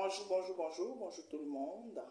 Bonjour, bonjour, bonjour, bonjour tout le monde.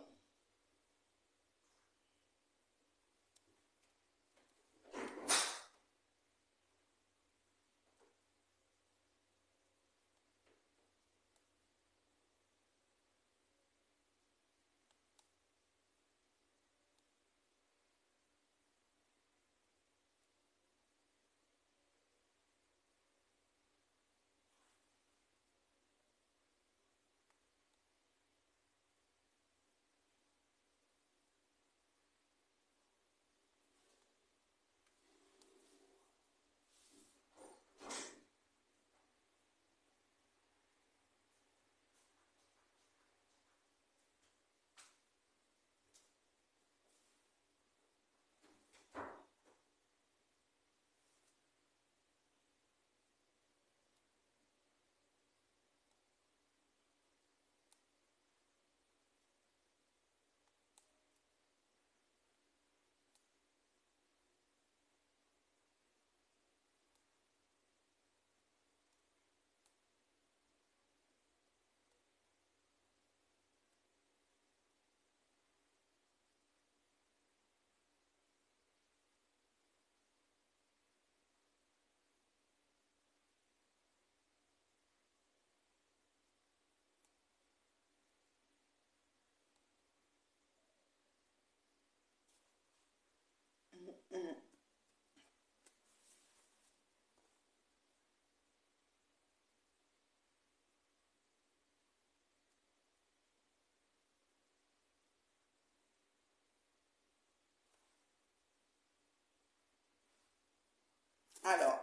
Alors,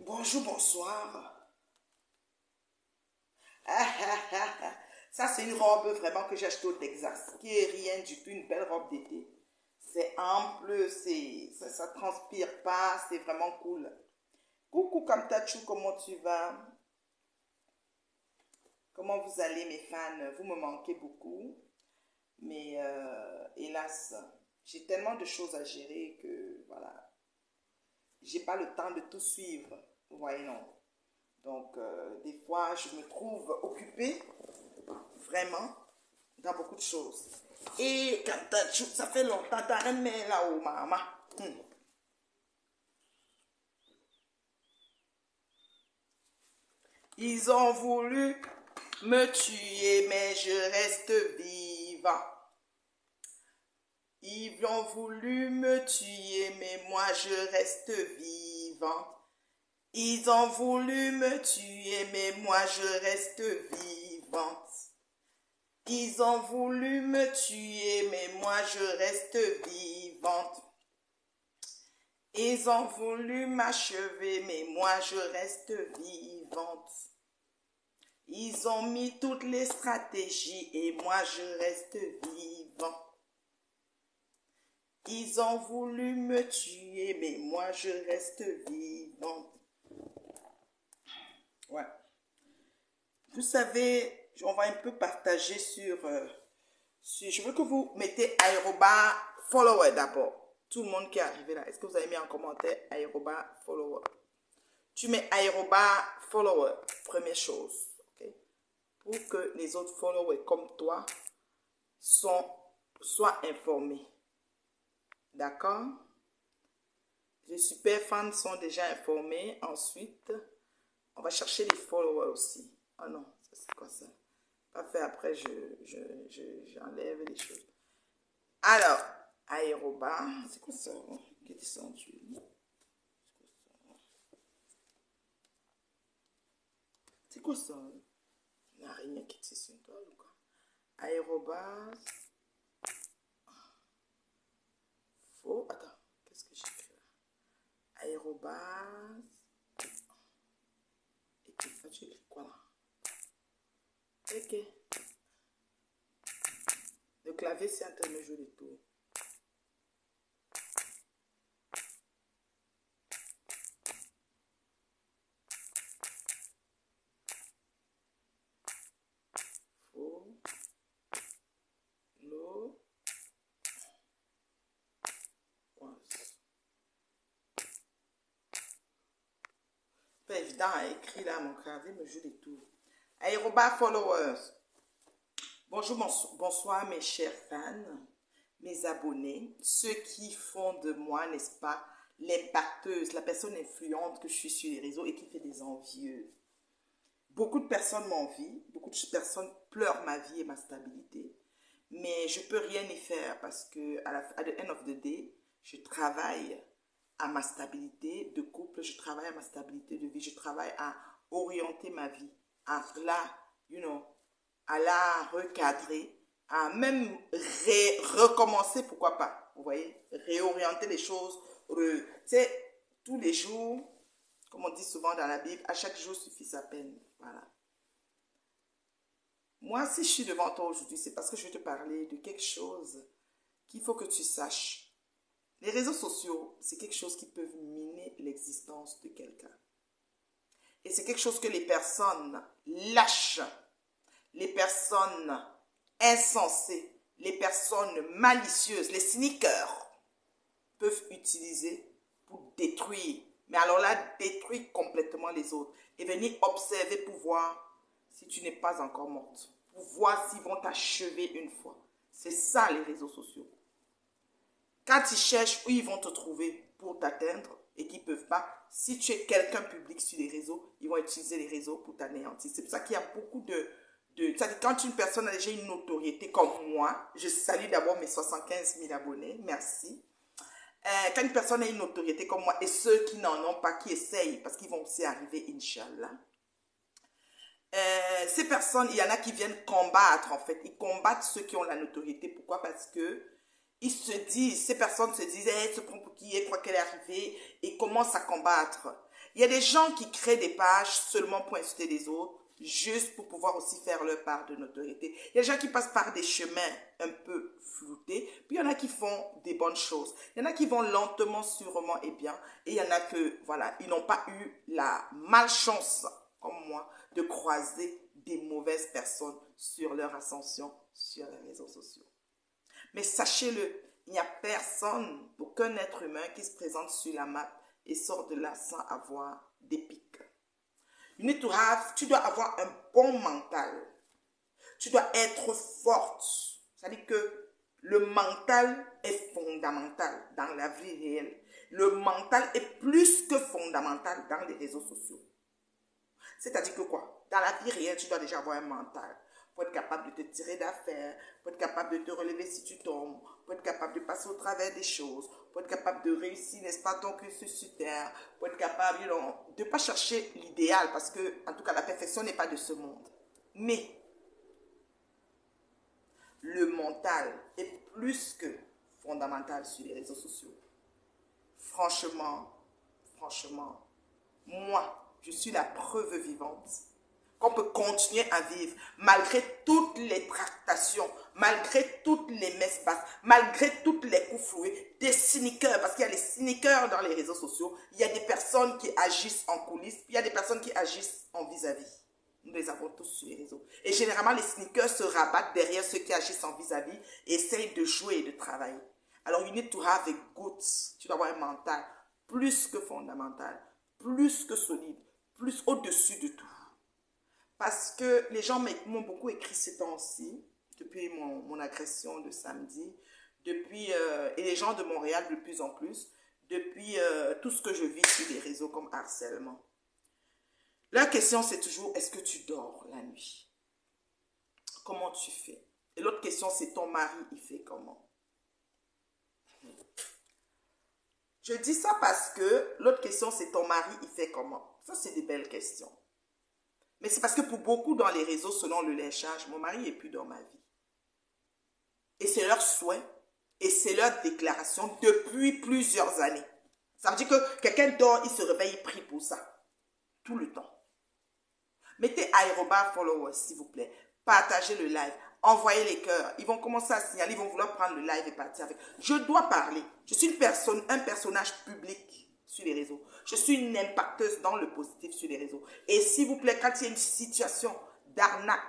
bonjour, bonsoir. Ça, c'est une robe vraiment que j'ai achetée au Texas, qui est rien du tout, une belle robe d'été. C'est ample, ça transpire pas, c'est vraiment cool. Coucou Kamtachou, comment tu vas? Comment vous allez mes fans? Vous me manquez beaucoup, mais hélas, j'ai tellement de choses à gérer que voilà, j'ai pas le temps de tout suivre. Vous voyez, non? Donc, des fois, je me trouve occupée, vraiment, dans beaucoup de choses. Et quand ça fait longtemps, t'as rien là-haut, maman. Ils ont voulu me tuer, mais je reste vivant. Ils ont voulu me tuer, mais moi je reste vivant. Ils ont voulu me tuer, mais moi je reste vivante. Ils ont voulu me tuer, mais moi je reste vivante. Ils ont voulu m'achever, mais moi je reste vivante. Ils ont mis toutes les stratégies et moi je reste vivant. Ils ont voulu me tuer, mais moi je reste vivante. Ouais. Vous savez, on va un peu partager sur... je veux que vous mettez aéroba follower d'abord. Tout le monde qui est arrivé là, est-ce que vous avez mis en commentaire aéroba follower? Tu mets aéroba follower, première chose. Okay? Pour que les autres followers comme toi soient informés. D'accord? Les super fans sont déjà informés. Ensuite, on va chercher les followers aussi. Oh non, c'est quoi ça? Pas fait après, j'enlève les choses. Alors, aéroba, c'est quoi ça? Qui est descendu? C'est quoi ça? Il n'y a rien qui est sur toi ou quoi? Aéroba. Faux. Attends, qu'est-ce que j'ai fait là? Aéroba. Et puis ça, tu écris quoi là? Ok. Le clavier, c'est en train de me jouer des tours. Faux. L'eau. Pas évident à écrire là, mon clavier me joue des tours. Aéroba followers. Bonjour, bonsoir mes chers fans, mes abonnés, ceux qui font de moi, n'est-ce pas, l'impacteuse, la personne influente que je suis sur les réseaux et qui fait des envieux. Beaucoup de personnes m'envient, beaucoup de personnes pleurent ma vie et ma stabilité, mais je ne peux rien y faire parce que à the end of the day, je travaille à ma stabilité de couple, je travaille à ma stabilité de vie, je travaille à orienter ma vie, à à la recadrer, à même recommencer, pourquoi pas, vous voyez, réorienter les choses, tu sais, tous les jours, comme on dit souvent dans la Bible, à chaque jour suffit sa peine, voilà. Moi, si je suis devant toi aujourd'hui, c'est parce que je vais te parler de quelque chose qu'il faut que tu saches. Les réseaux sociaux, c'est quelque chose qui peut miner l'existence de quelqu'un. Et c'est quelque chose que les personnes lâches, les personnes insensées, les personnes malicieuses, les cyniqueurs peuvent utiliser pour détruire. Mais alors là, détruire complètement les autres et venir observer pour voir si tu n'es pas encore morte. Pour voir s'ils vont t'achever une fois. C'est ça les réseaux sociaux. Quand ils cherchent où ils vont te trouver pour t'atteindre et qu'ils ne peuvent pas, si tu es quelqu'un public sur les réseaux, ils vont utiliser les réseaux pour t'anéantir. C'est pour ça qu'il y a beaucoup c'est-à-dire quand une personne a déjà une notoriété comme moi, je salue d'abord mes 75 000 abonnés, merci. Quand une personne a une notoriété comme moi et ceux qui n'en ont pas, qui essayent, parce qu'ils vont aussi arriver, Inch'Allah. Ces personnes, il y en a qui viennent combattre en fait. Ils combattent ceux qui ont la notoriété. Pourquoi? Parce que ils se disent, ces personnes se disent, elle se prend pour qui, elle croit qu'elle est arrivée et commencent à combattre. Il y a des gens qui créent des pages seulement pour insulter les autres, juste pour pouvoir aussi faire leur part de notoriété. Il y a des gens qui passent par des chemins un peu floutés, puis il y en a qui font des bonnes choses. Il y en a qui vont lentement, sûrement et bien, et il y en a que, voilà, ils n'ont pas eu la malchance, comme moi, de croiser des mauvaises personnes sur leur ascension sur les réseaux sociaux. Mais sachez-le, il n'y a personne, aucun être humain qui se présente sur la map et sort de là sans avoir des pics. Tu dois avoir un bon mental. Tu dois être forte. C'est-à-dire que le mental est fondamental dans la vie réelle. Le mental est plus que fondamental dans les réseaux sociaux. C'est-à-dire que quoi? Dans la vie réelle, tu dois déjà avoir un mental pour être capable de te tirer d'affaire, pour être capable de te relever si tu tombes, pour être capable de passer au travers des choses, pour être capable de réussir, n'est-ce pas, ton cursus sur terre, pour être capable, de ne pas chercher l'idéal, parce que, en tout cas, la perfection n'est pas de ce monde. Mais, le mental est plus que fondamental sur les réseaux sociaux. Franchement, moi, je suis la preuve vivante qu'on peut continuer à vivre malgré toutes les tractations, malgré toutes les messes basses, malgré toutes les coups floués, des cyniqueurs, parce qu'il y a les cyniqueurs dans les réseaux sociaux, il y a des personnes qui agissent en coulisses, puis il y a des personnes qui agissent en vis-à-vis. Nous les avons tous sur les réseaux. Et généralement, les cyniqueurs se rabattent derrière ceux qui agissent en vis-à-vis et essayent de jouer et de travailler. Alors, you need to have a guts. Tu dois avoir un mental plus que fondamental, plus que solide, plus au-dessus de tout. Parce que les gens m'ont beaucoup écrit ces temps-ci, depuis mon agression de samedi, depuis, et les gens de Montréal de plus en plus, depuis tout ce que je vis sur les réseaux comme harcèlement. La question c'est toujours, est-ce que tu dors la nuit? Comment tu fais? Et l'autre question c'est, ton mari, il fait comment? Je dis ça parce que l'autre question c'est, ton mari, il fait comment? Ça c'est des belles questions. Mais c'est parce que pour beaucoup dans les réseaux, selon le lynchage, mon mari n'est plus dans ma vie. Et c'est leur souhait et c'est leur déclaration depuis plusieurs années. Ça veut dire que quelqu'un dort, il se réveille, il prie pour ça. Tout le temps. Mettez Aéroba followers, s'il vous plaît. Partagez le live. Envoyez les cœurs. Ils vont commencer à signaler, ils vont vouloir prendre le live et partir avec. Je dois parler. Je suis un personnage public sur les réseaux. Je suis une impacteuse dans le positif sur les réseaux. Et s'il vous plaît, quand il y a une situation d'arnaque,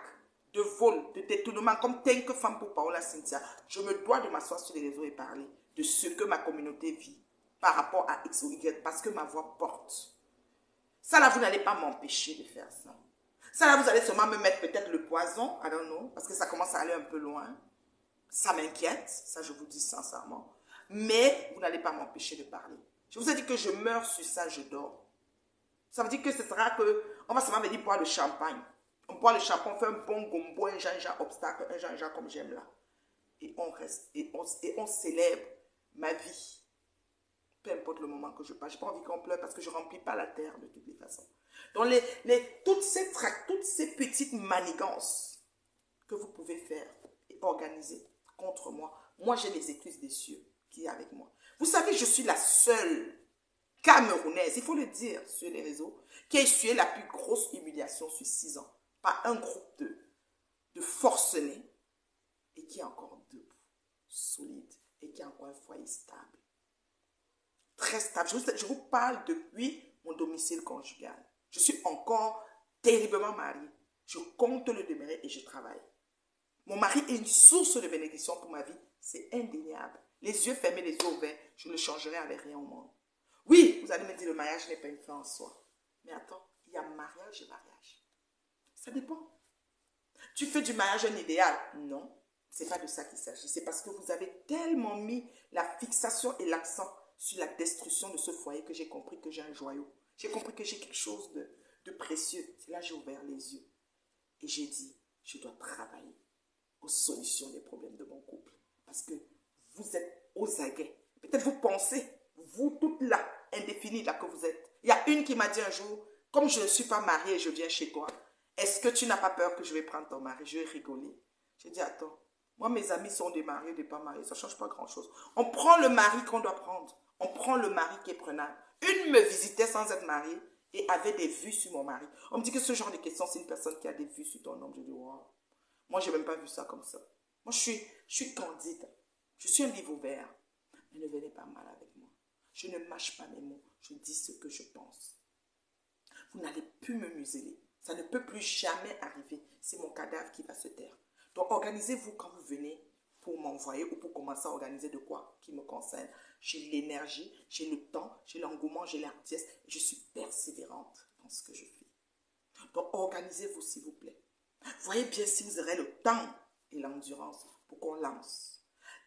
de vol, de détournement, comme Think Femme pour Paola Cynthia, je me dois de m'asseoir sur les réseaux et parler de ce que ma communauté vit par rapport à X ou Y, parce que ma voix porte. Ça là, vous n'allez pas m'empêcher de faire ça. Ça là, vous allez sûrement me mettre peut-être le poison, I don't know, parce que ça commence à aller un peu loin. Ça m'inquiète, ça je vous dis sincèrement. Mais vous n'allez pas m'empêcher de parler. Je vous ai dit que je meurs sur ça, je dors. Ça veut dire que ce sera que, on va seulement venir boire le champagne. On boit le champagne, on fait un bon gombo, un ginja obstacle, un ginja comme j'aime là. Et on reste, et on célèbre ma vie. Peu importe le moment que je passe. Je n'ai pas envie qu'on pleure parce que je ne remplis pas la terre de toutes les façons. Donc toutes ces petites manigances que vous pouvez faire et organiser contre moi. Moi, j'ai les écluses des cieux qui est avec moi. Vous savez, je suis la seule Camerounaise, il faut le dire sur les réseaux, qui a essuyé la plus grosse humiliation sur 6 ans par un groupe de forcenés et qui est encore debout, solide et qui a encore un foyer stable. Très stable. Je vous parle depuis mon domicile conjugal. Je suis encore terriblement mariée. Je compte le demeurer et je travaille. Mon mari est une source de bénédiction pour ma vie. C'est indéniable. Les yeux fermés, les yeux ouverts, je ne changerai avec rien au monde. Oui, vous allez me dire, le mariage n'est pas une fin en soi. Mais attends, il y a mariage et mariage. Ça dépend. Tu fais du mariage un idéal? Non, ce n'est pas de ça qu'il s'agit. C'est parce que vous avez tellement mis la fixation et l'accent sur la destruction de ce foyer que j'ai compris que j'ai un joyau. J'ai compris que j'ai quelque chose de précieux. C'est là que j'ai ouvert les yeux. Et j'ai dit, je dois travailler aux solutions des problèmes de mon couple. Parce que vous êtes aux aguets. Peut-être vous pensez, vous toutes là, indéfinies là que vous êtes. Il y a une qui m'a dit un jour, comme je ne suis pas mariée et je viens chez toi, est-ce que tu n'as pas peur que je vais prendre ton mari? Je vais rigoler. J'ai dit, attends, moi mes amis sont des mariés, des pas mariés, ça ne change pas grand-chose. On prend le mari qu'on doit prendre. On prend le mari qui est prenable. Une me visitait sans être mariée et avait des vues sur mon mari. On me dit que ce genre de question, c'est une personne qui a des vues sur ton homme. Je dis, wow. Moi, je n'ai même pas vu ça comme ça. Moi, je suis candide. Je suis un livre ouvert. Mais ne venez pas mal avec moi. Je ne mâche pas mes mots. Je dis ce que je pense. Vous n'allez plus me museler. Ça ne peut plus jamais arriver. C'est mon cadavre qui va se taire. Donc, organisez-vous quand vous venez pour m'envoyer ou pour commencer à organiser de quoi qui me concerne. J'ai l'énergie, j'ai le temps, j'ai l'engouement, j'ai l'artiesse. Je suis persévérante dans ce que je fais. Donc, organisez-vous s'il vous plaît. Voyez bien si vous aurez le temps et l'endurance pour qu'on lance.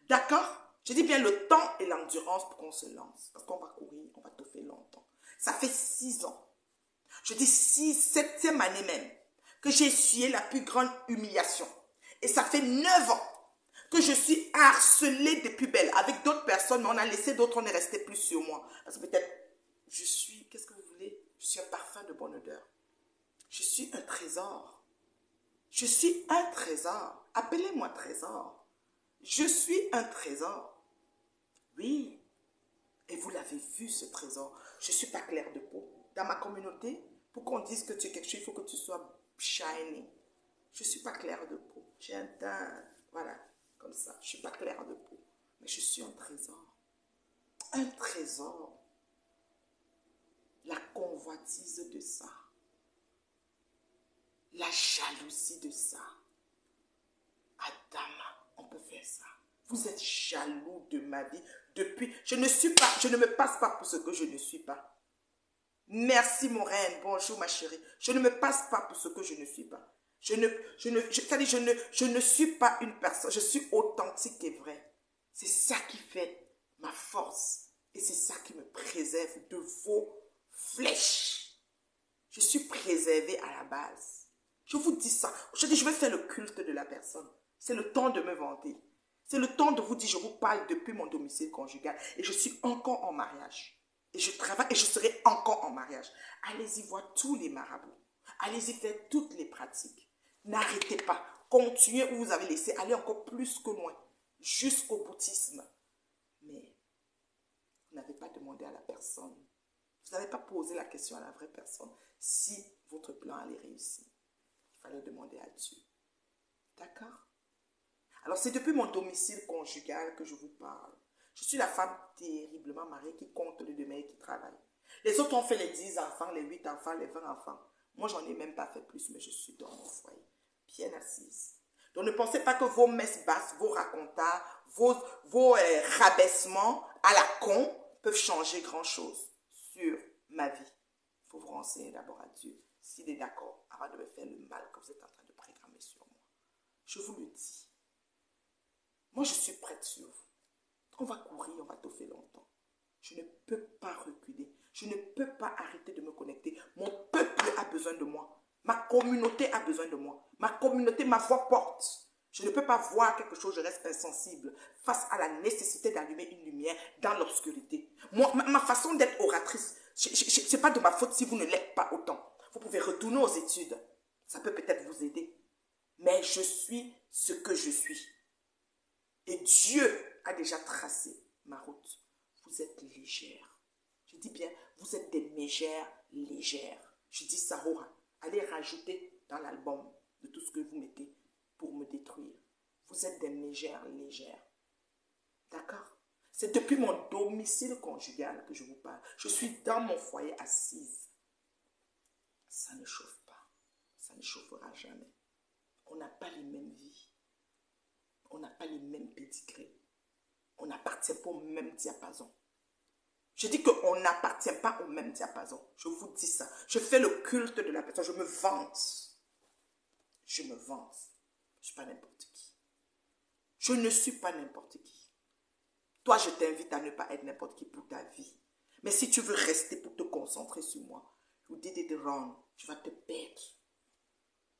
D'accord? Je dis bien le temps et l'endurance pour qu'on se lance. Parce qu'on va courir, on va tout faire longtemps. Ça fait 6 ans. Je dis 7e année même que j'ai essuyé la plus grande humiliation. Et ça fait 9 ans que je suis harcelée depuis belle avec d'autres personnes, mais on a laissé d'autres, on est resté plus sur moi. Parce que peut-être, qu'est-ce que vous voulez? Je suis un parfum de bonne odeur. Je suis un trésor. Je suis un trésor. Appelez-moi trésor. Je suis un trésor. Oui. Et vous l'avez vu, ce trésor. Je ne suis pas claire de peau. Dans ma communauté, pour qu'on dise que tu es quelque chose, il faut que tu sois shiny. Je ne suis pas claire de peau. J'ai un teint, voilà, comme ça. Je ne suis pas claire de peau. Mais je suis un trésor. Un trésor. La convoitise de ça. La jalousie de ça. Adama, on peut faire ça. Vous êtes jaloux de ma vie depuis. Je ne me passe pas pour ce que je ne suis pas. Merci mon reine, bonjour ma chérie. Je ne me passe pas pour ce que je ne suis pas. Je ne suis pas une personne. Je suis authentique et vraie. C'est ça qui fait ma force. Et c'est ça qui me préserve de vos flèches. Je suis préservée à la base. Je vous dis ça. Je dis, je vais faire le culte de la personne. C'est le temps de me vanter. C'est le temps de vous dire, je vous parle depuis mon domicile conjugal. Et je suis encore en mariage. Et je travaille et je serai encore en mariage. Allez-y voir tous les marabouts. Allez-y faire toutes les pratiques. N'arrêtez pas. Continuez où vous avez laissé. Allez encore plus que loin. Jusqu'au bouddhisme. Mais vous n'avez pas demandé à la personne. Vous n'avez pas posé la question à la vraie personne si votre plan allait réussir. Il fallait demander à Dieu. D'accord? Alors, c'est depuis mon domicile conjugal que je vous parle. Je suis la femme terriblement mariée qui compte le demain et qui travaille. Les autres ont fait les 10 enfants, les 8 enfants, les 20 enfants. Moi, j'en ai même pas fait plus, mais je suis dans mon foyer, bien assise. Donc, ne pensez pas que vos messes basses, vos racontats, vos rabaissements à la con peuvent changer grand-chose sur ma vie. Il faut vous renseigner d'abord à Dieu. s'il est d'accord, avant de me faire le mal que vous êtes en train de programmer sur moi. Je vous le dis. Moi, je suis prête sur vous. On va courir, on va toffer longtemps. Je ne peux pas reculer. Je ne peux pas arrêter de me connecter. Mon peuple a besoin de moi. Ma communauté a besoin de moi. Ma communauté, ma voix porte. Je ne peux pas voir quelque chose, je reste insensible face à la nécessité d'allumer une lumière dans l'obscurité. Ma façon d'être oratrice, ce n'est pas de ma faute si vous ne l'êtes pas autant. Vous pouvez retourner aux études. Ça peut peut-être vous aider. Mais je suis ce que je suis. Et Dieu a déjà tracé ma route. Vous êtes légère. Je dis bien, vous êtes des mégères légères. Je dis ça, allez rajouter dans l'album de tout ce que vous mettez pour me détruire. Vous êtes des mégères légères. D'accord? C'est depuis mon domicile conjugal que je vous parle. Je suis dans mon foyer assise. Ça ne chauffe pas. Ça ne chauffera jamais. On n'a pas les mêmes vies. On n'a pas les mêmes pédigrés. On n'appartient pas au même diapason. Je dis qu'on n'appartient pas au même diapason. Je vous dis ça. Je fais le culte de la personne. Je me vante. Je me vante. Je ne suis pas n'importe qui. Je ne suis pas n'importe qui. Toi, je t'invite à ne pas être n'importe qui pour ta vie. Mais si tu veux rester pour te concentrer sur moi, you did it wrong. Tu vas te perdre.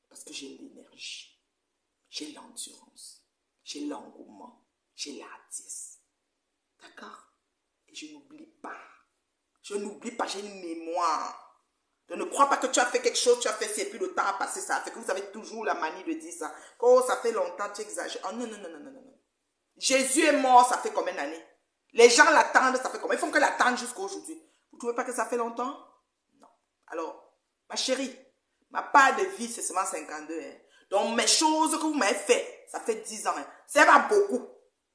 Parce que j'ai l'énergie. J'ai l'endurance. J'ai l'engouement. J'ai l'hardiesse. D'accord? Et je n'oublie pas. Je n'oublie pas, j'ai une mémoire. Je ne crois pas que tu as fait quelque chose, tu as fait ça, et puis le temps a passé, ça a fait que vous avez toujours la manie de dire ça. Oh, ça fait longtemps, tu exagères. Oh non, non, non, non, non, non. Jésus est mort, ça fait combien d'années? Les gens l'attendent, ça fait combien? Ils font que l'attendre jusqu'à aujourd'hui. Vous ne trouvez pas que ça fait longtemps? Non. Alors, ma chérie, ma part de vie, c'est seulement 52. Hein. Donc, mes choses que vous m'avez fait, ça fait 10 ans. Hein. C'est pas beaucoup.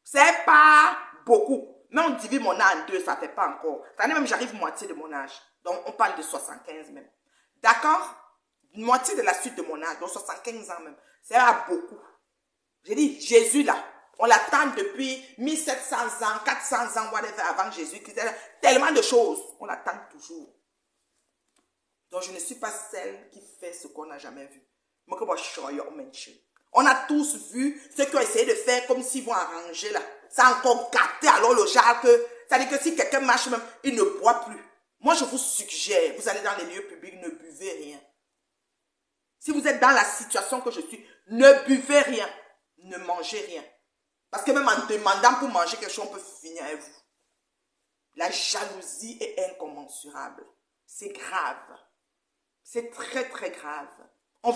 C'est pas beaucoup. Mais on divise mon âge en deux, ça ne fait pas encore. Ça même j'arrive moitié de mon âge. Donc, on parle de 75 même. D'accord? Moitié de la suite de mon âge, donc 75 ans même. C'est pas beaucoup. J'ai dit, Jésus là, on l'attend depuis 1700 ans, 400 ans, whatever, avant Jésus. Tellement de choses, on l'attend toujours. Donc, je ne suis pas celle qui fait ce qu'on n'a jamais vu. On a tous vu ceux qui ont essayé de faire comme s'ils vont arranger là. Ça a encore gâté alors le genre que, ça dit que si quelqu'un marche même, il ne boit plus. Moi, je vous suggère, vous allez dans les lieux publics, ne buvez rien. Si vous êtes dans la situation que je suis, ne buvez rien, ne mangez rien. Parce que même en demandant pour manger quelque chose, on peut finir avec vous. La jalousie est incommensurable. C'est grave. C'est très, très grave. On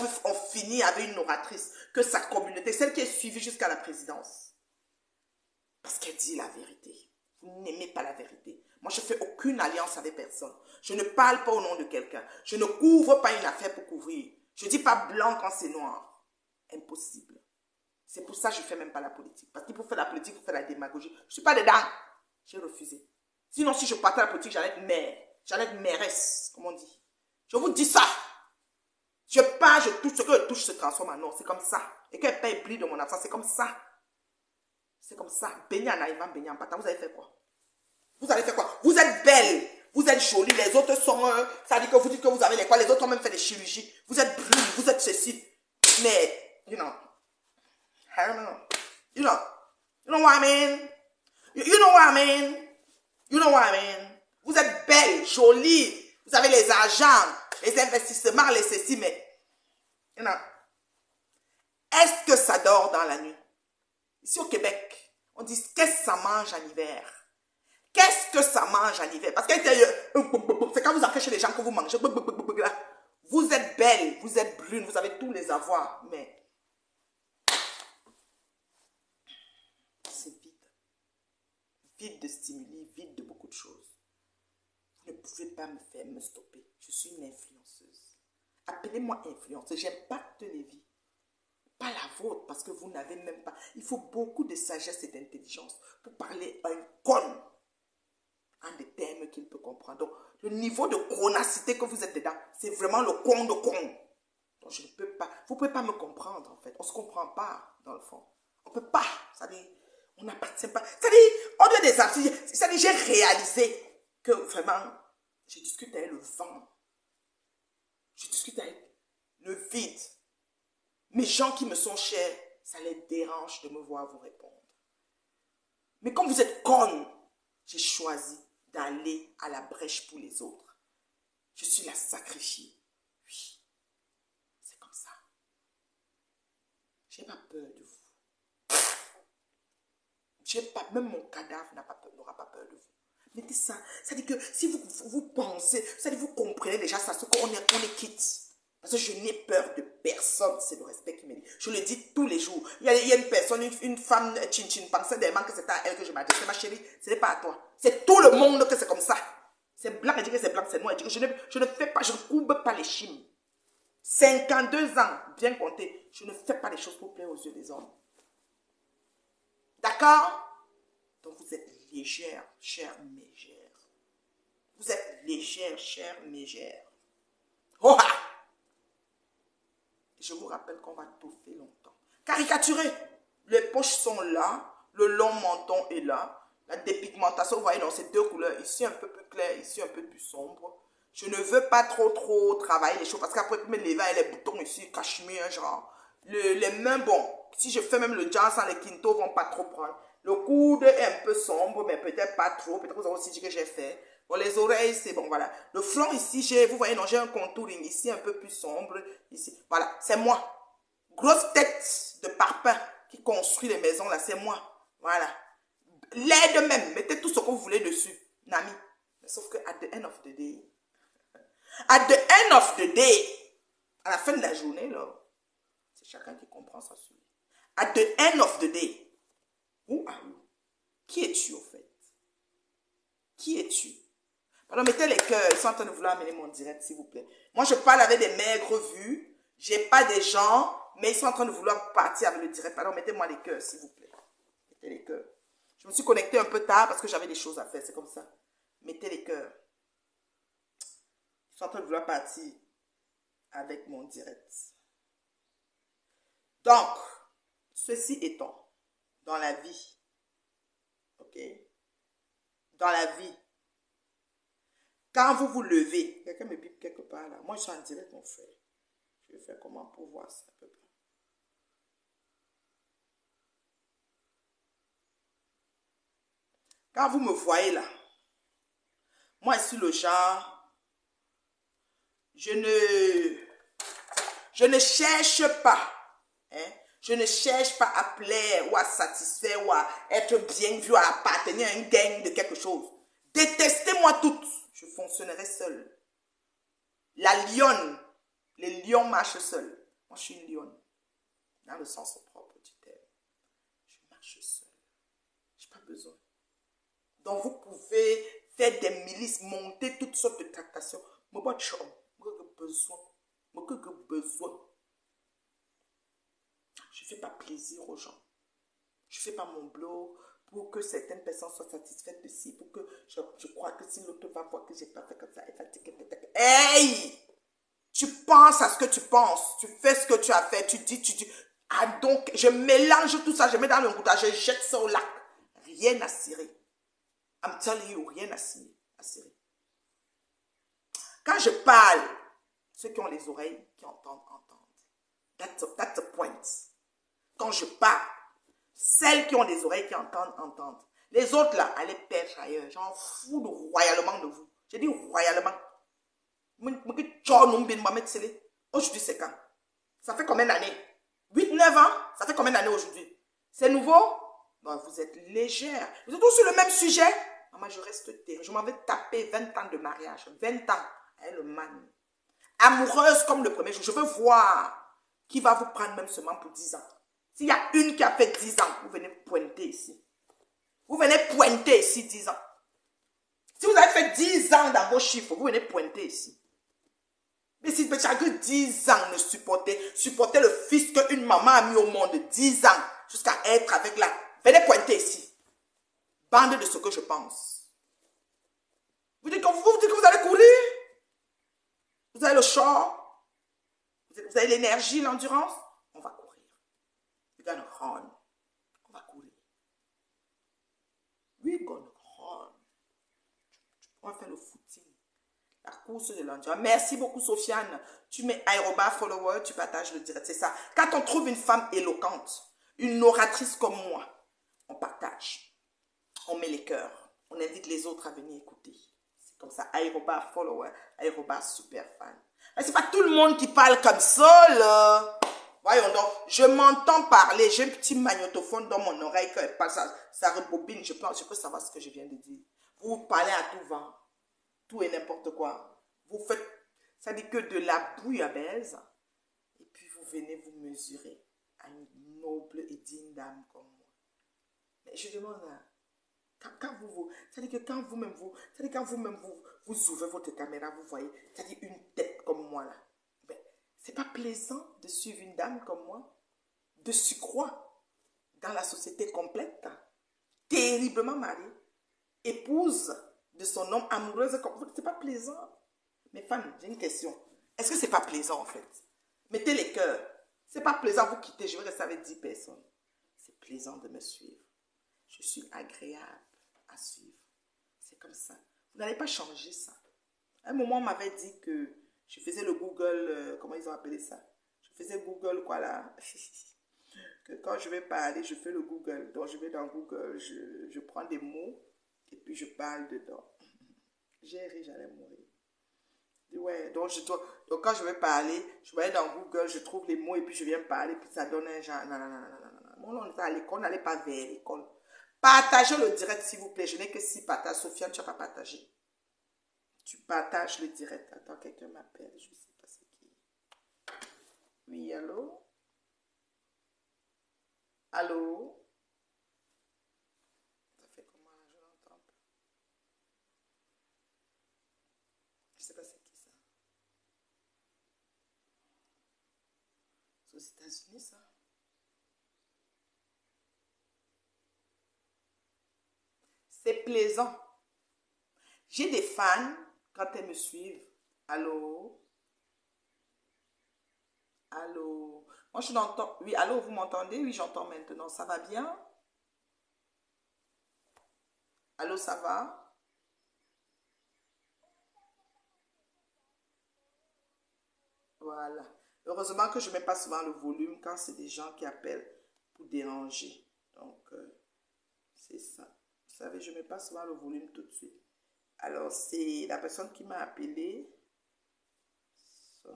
finit avec une oratrice que sa communauté, celle qui est suivie jusqu'à la présidence. Parce qu'elle dit la vérité. Vous n'aimez pas la vérité. Moi, je ne fais aucune alliance avec personne. Je ne parle pas au nom de quelqu'un. Je ne couvre pas une affaire pour couvrir. Je ne dis pas blanc quand c'est noir. Impossible. C'est pour ça que je ne fais même pas la politique. Parce qu'il faut faire la politique, il faut faire la démagogie. Je ne suis pas dedans. J'ai refusé. Sinon, si je partais à la politique, j'allais être maire. J'allais être mairesse, comme on dit. Je vous dis ça. Je pars, je touche, ce que je touche se transforme en or. C'est comme ça. Et quand elle paye plus de mon absence, c'est comme ça. C'est comme ça. Baigner en arrivant, baigner en partant. Vous avez fait quoi? Vous avez fait quoi? Vous êtes belle. Vous êtes jolie. Les autres sont... ça dit que vous dites que vous avez les quoi? Les autres ont même fait des chirurgies. Vous êtes brune. Vous êtes ceci. Mais, you know. I don't know. You know what I mean? You know what I mean? You know what I mean? Vous êtes belle, jolie. Vous avez les argents, les investissements, les ceci, mais... You know. Est-ce que ça dort dans la nuit? Ici au Québec, on dit qu'est-ce que ça mange en hiver? Qu'est-ce que ça mange en hiver? Parce que c'est quand vous entrez chez les gens que vous mangez. Vous êtes belle, vous êtes brune, vous avez tous les avoirs, mais c'est vide. Vide de stimuli, vide de beaucoup de choses. Vous ne pouvez pas me stopper. Je suis une influenceuse. Appelez-moi influenceuse. J'impacte les vies. Pas la vôtre, parce que vous n'avez même pas... Il faut beaucoup de sagesse et d'intelligence pour parler à un con en des termes qu'il peut comprendre. Donc, le niveau de chronacité que vous êtes dedans, c'est vraiment le con de con. Donc, je ne peux pas... Vous ne pouvez pas me comprendre, en fait. On ne se comprend pas, dans le fond. On ne peut pas. Ça dit, on n'appartient pas. Ça dit, au lieu des artistes, ça dit, j'ai réalisé que vraiment, je discute avec le vent. Je discute discute avec le vide. Mes gens qui me sont chers, ça les dérange de me voir vous répondre. Mais comme vous êtes connes, j'ai choisi d'aller à la brèche pour les autres. Je suis la sacrifiée. Oui, c'est comme ça. J'ai pas peur de vous. J'ai pas, même mon cadavre n'aura pas peur de vous. Mettez ça. Ça dit que si vous pensez, ça dit vous comprenez déjà ça, ce qu'on est quitte. Parce que je n'ai peur de personne, c'est le respect qui me dit. Je le dis tous les jours. Il y a une personne, une femme, chin pensait des que c'est à elle que je m'adresse. Ma chérie, ce n'est pas à toi. C'est tout le monde que c'est comme ça. C'est blanc, elle dit que c'est blanc, c'est noir. Elle dit que je ne fais pas, je ne courbe pas les chimes. 52 ans, bien compté, je ne fais pas les choses pour plaire aux yeux des hommes. D'accord? Donc vous êtes légère, chère mégère. Vous êtes légère, chère mégère. Oh ah! Je vous rappelle qu'on va touffer longtemps. Caricaturé. Les poches sont là. Le long menton est là. La dépigmentation, vous voyez, dans ces deux couleurs. Ici un peu plus clair, ici un peu plus sombre. Je ne veux pas trop travailler les choses. Parce qu'après, mes les et les boutons ici, cachemire, genre. Les mains, bon. Si je fais même le jazz, les quintos vont pas trop prendre. Le coude est un peu sombre, mais peut-être pas trop. Peut-être que vous avez aussi dit que j'ai fait. Bon, les oreilles, c'est bon, voilà. Le front ici, vous voyez, non, j'ai un contouring ici un peu plus sombre. Ici, voilà, c'est moi. Grosse tête de parpaing qui construit les maisons, là, c'est moi. Voilà. L'aide même, mettez tout ce que vous voulez dessus, Nami. Sauf que, at the end of the day, à la fin de la journée, là, c'est chacun qui comprend sa suite. At the end of the day, who are you? Qui es-tu, au fait? Qui es-tu? Alors, mettez les cœurs. Ils sont en train de vouloir amener mon direct, s'il vous plaît. Moi, je parle avec des maigres vues. J'ai pas des gens, mais ils sont en train de vouloir partir avec le direct. Alors, mettez-moi les cœurs, s'il vous plaît. Mettez les cœurs. Je me suis connectée un peu tard parce que j'avais des choses à faire. C'est comme ça. Mettez les cœurs. Ils sont en train de vouloir partir avec mon direct. Donc, ceci étant, dans la vie, ok? Dans la vie, quand vous vous levez, quelqu'un me bip quelque part là. Moi, je suis en direct, mon frère. Je vais faire comment pour voir ça à peu près. Quand vous me voyez là, moi, je suis le genre, je ne cherche pas, hein, je ne cherche pas à plaire ou à satisfaire ou à être bien vu, à appartenir à une gang de quelque chose. Détestez-moi toutes, je fonctionnerai seule. La lionne, les lions marchent seuls. Moi, je suis une lionne, dans le sens propre du terme. Je marche seule. Je n'ai pas besoin. Donc, vous pouvez faire des milices, monter toutes sortes de tractations. Mais pas de chambre. Moi, j'ai besoin. Moi, j'ai besoin. Je ne fais pas plaisir aux gens. Je ne fais pas mon blog pour que certaines personnes soient satisfaites de ci, pour que je crois que si l'autre va voir que je n'ai pas fait comme ça, elle va dire que peut-être. Hey! Tu penses à ce que tu penses, tu fais ce que tu as fait, tu dis. Ah donc, je mélange tout ça, je mets dans le goutard, je jette ça au lac. Rien à cirer. I'm telling you, rien à cirer. Quand je parle, ceux qui ont les oreilles, qui entendent. That's the point. Quand je parle, celles qui ont des oreilles qui entendent. Les autres là, allez perdre ailleurs. J'en fous royalement de vous. J'ai dit royalement. Aujourd'hui, c'est quand? Ça fait combien d'années? 8-9 ans? Ça fait combien d'années aujourd'hui? C'est nouveau? Bon, vous êtes légère. Vous êtes tous sur le même sujet? Maman, je reste terre. Je m'en vais taper 20 ans de mariage. 20 ans. Elle, le man. Amoureuse comme le premier jour. Je veux voir qui va vous prendre même seulement pour 10 ans. S'il y a une qui a fait 10 ans, vous venez pointer ici. Vous venez pointer ici 10 ans. Si vous avez fait 10 ans dans vos chiffres, vous venez pointer ici. Mais si chacun 10 ans ne supporter le fils qu'une maman a mis au monde, 10 ans, jusqu'à être avec la... Venez pointer ici. Bande de ce que je pense. Vous dites que vous allez courir? Vous avez le char? Vous avez l'énergie, l'endurance? On va courir. We're gonna run. On va courir. We're gonna run. On va faire le footing. La course de l'endurance. Merci beaucoup, Sofiane. Tu mets @follower, tu partages le direct. C'est ça. Quand on trouve une femme éloquente, une oratrice comme moi, on partage. On met les cœurs. On invite les autres à venir écouter. C'est comme ça. @follower, @superfan. Mais c'est pas tout le monde qui parle comme ça, là. Voyons donc, je m'entends parler. J'ai un petit magnétophone dans mon oreille. Quand elle parle, ça rebobine. Je peux savoir ce que je viens de dire. Vous parlez à tout vent. Tout et n'importe quoi. Vous faites, ça dit que de la bouillabaisse. Et puis vous venez vous mesurer à une noble et digne dame comme moi. Mais je demande, quand vous ouvrez votre caméra, vous voyez, ça dit une tête comme moi là. Ben, c'est pas plaisant de suivre une dame comme moi, de surcroît dans la société complète, terriblement mariée, épouse de son homme, amoureuse comme vous. C'est pas plaisant. Mes fans, j'ai une question. Est-ce que c'est pas plaisant en fait? Mettez les cœurs. C'est pas plaisant, vous quittez, je vais rester avec 10 personnes. C'est plaisant de me suivre. Je suis agréable à suivre. C'est comme ça. Vous n'allez pas changer ça. À un moment, on m'avait dit que je faisais le Google, comment ils ont appelé ça? Je faisais Google quoi là? Que quand je vais parler, je fais le Google. Donc je vais dans Google, je prends des mots et puis je parle dedans. J'ai ri, j'allais mourir. Ouais, donc quand je vais parler, je vais aller dans Google, je trouve les mots et puis je viens parler, puis ça donne un genre. Non, non, non, non, non, non. Moi, on était à l'école, on n'allait pas vers l'école. Partagez le direct, s'il vous plaît. Je n'ai que 6 partages. Sofiane, tu n'as pas partagé. Tu partages le direct. Attends, quelqu'un m'appelle. Je ne sais pas c'est qui. Oui, allô? Allô? Ça fait comment là? Je n'entends pas. Je ne sais pas c'est qui ça. C'est aux États-Unis, ça? C'est plaisant. J'ai des fans, quand elles me suivent. Allô? Allô? Moi, je n'entends. Oui, allô, vous m'entendez? Oui, j'entends maintenant. Ça va bien? Allô, ça va? Voilà. Heureusement que je ne mets pas souvent le volume quand c'est des gens qui appellent pour déranger. Donc, c'est ça. Vous savez, je ne mets pas souvent le volume tout de suite. Alors, c'est la personne qui m'a appelé. Je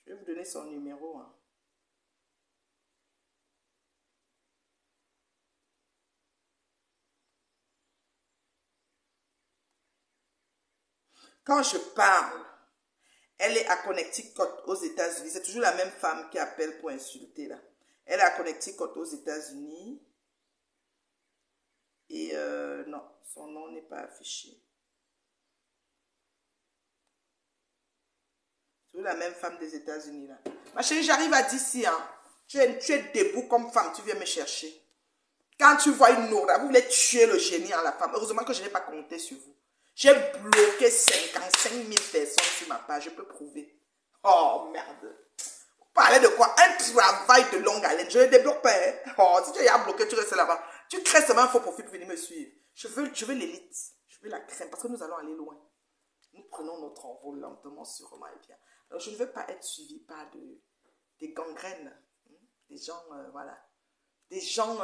vais vous donner son numéro. Hein. Quand je parle, elle est à Connecticut aux États-Unis. C'est toujours la même femme qui appelle pour insulter là. Elle est à Connecticut aux États-Unis. Et non, son nom n'est pas affiché. C'est la même femme des États-Unis là. Ma chérie, j'arrive à d'ici. Hein. Tu es debout comme femme, tu viens me chercher. Quand tu vois une aura, vous voulez tuer le génie en la femme. Heureusement que je n'ai pas compté sur vous. J'ai bloqué 55 000 personnes sur ma page, je peux prouver. Oh merde. Vous parlez de quoi? Un travail de longue haleine. Je ne débloque pas. Hein? Oh, si tu as bloqué, tu restes là-bas. Tu crées seulement un faux profil pour venir me suivre. Je veux l'élite. Je veux la crème parce que nous allons aller loin. Nous prenons notre envol lentement, sûrement et bien. Alors, je ne veux pas être suivi par des gangrènes. Des gens, voilà. Des gens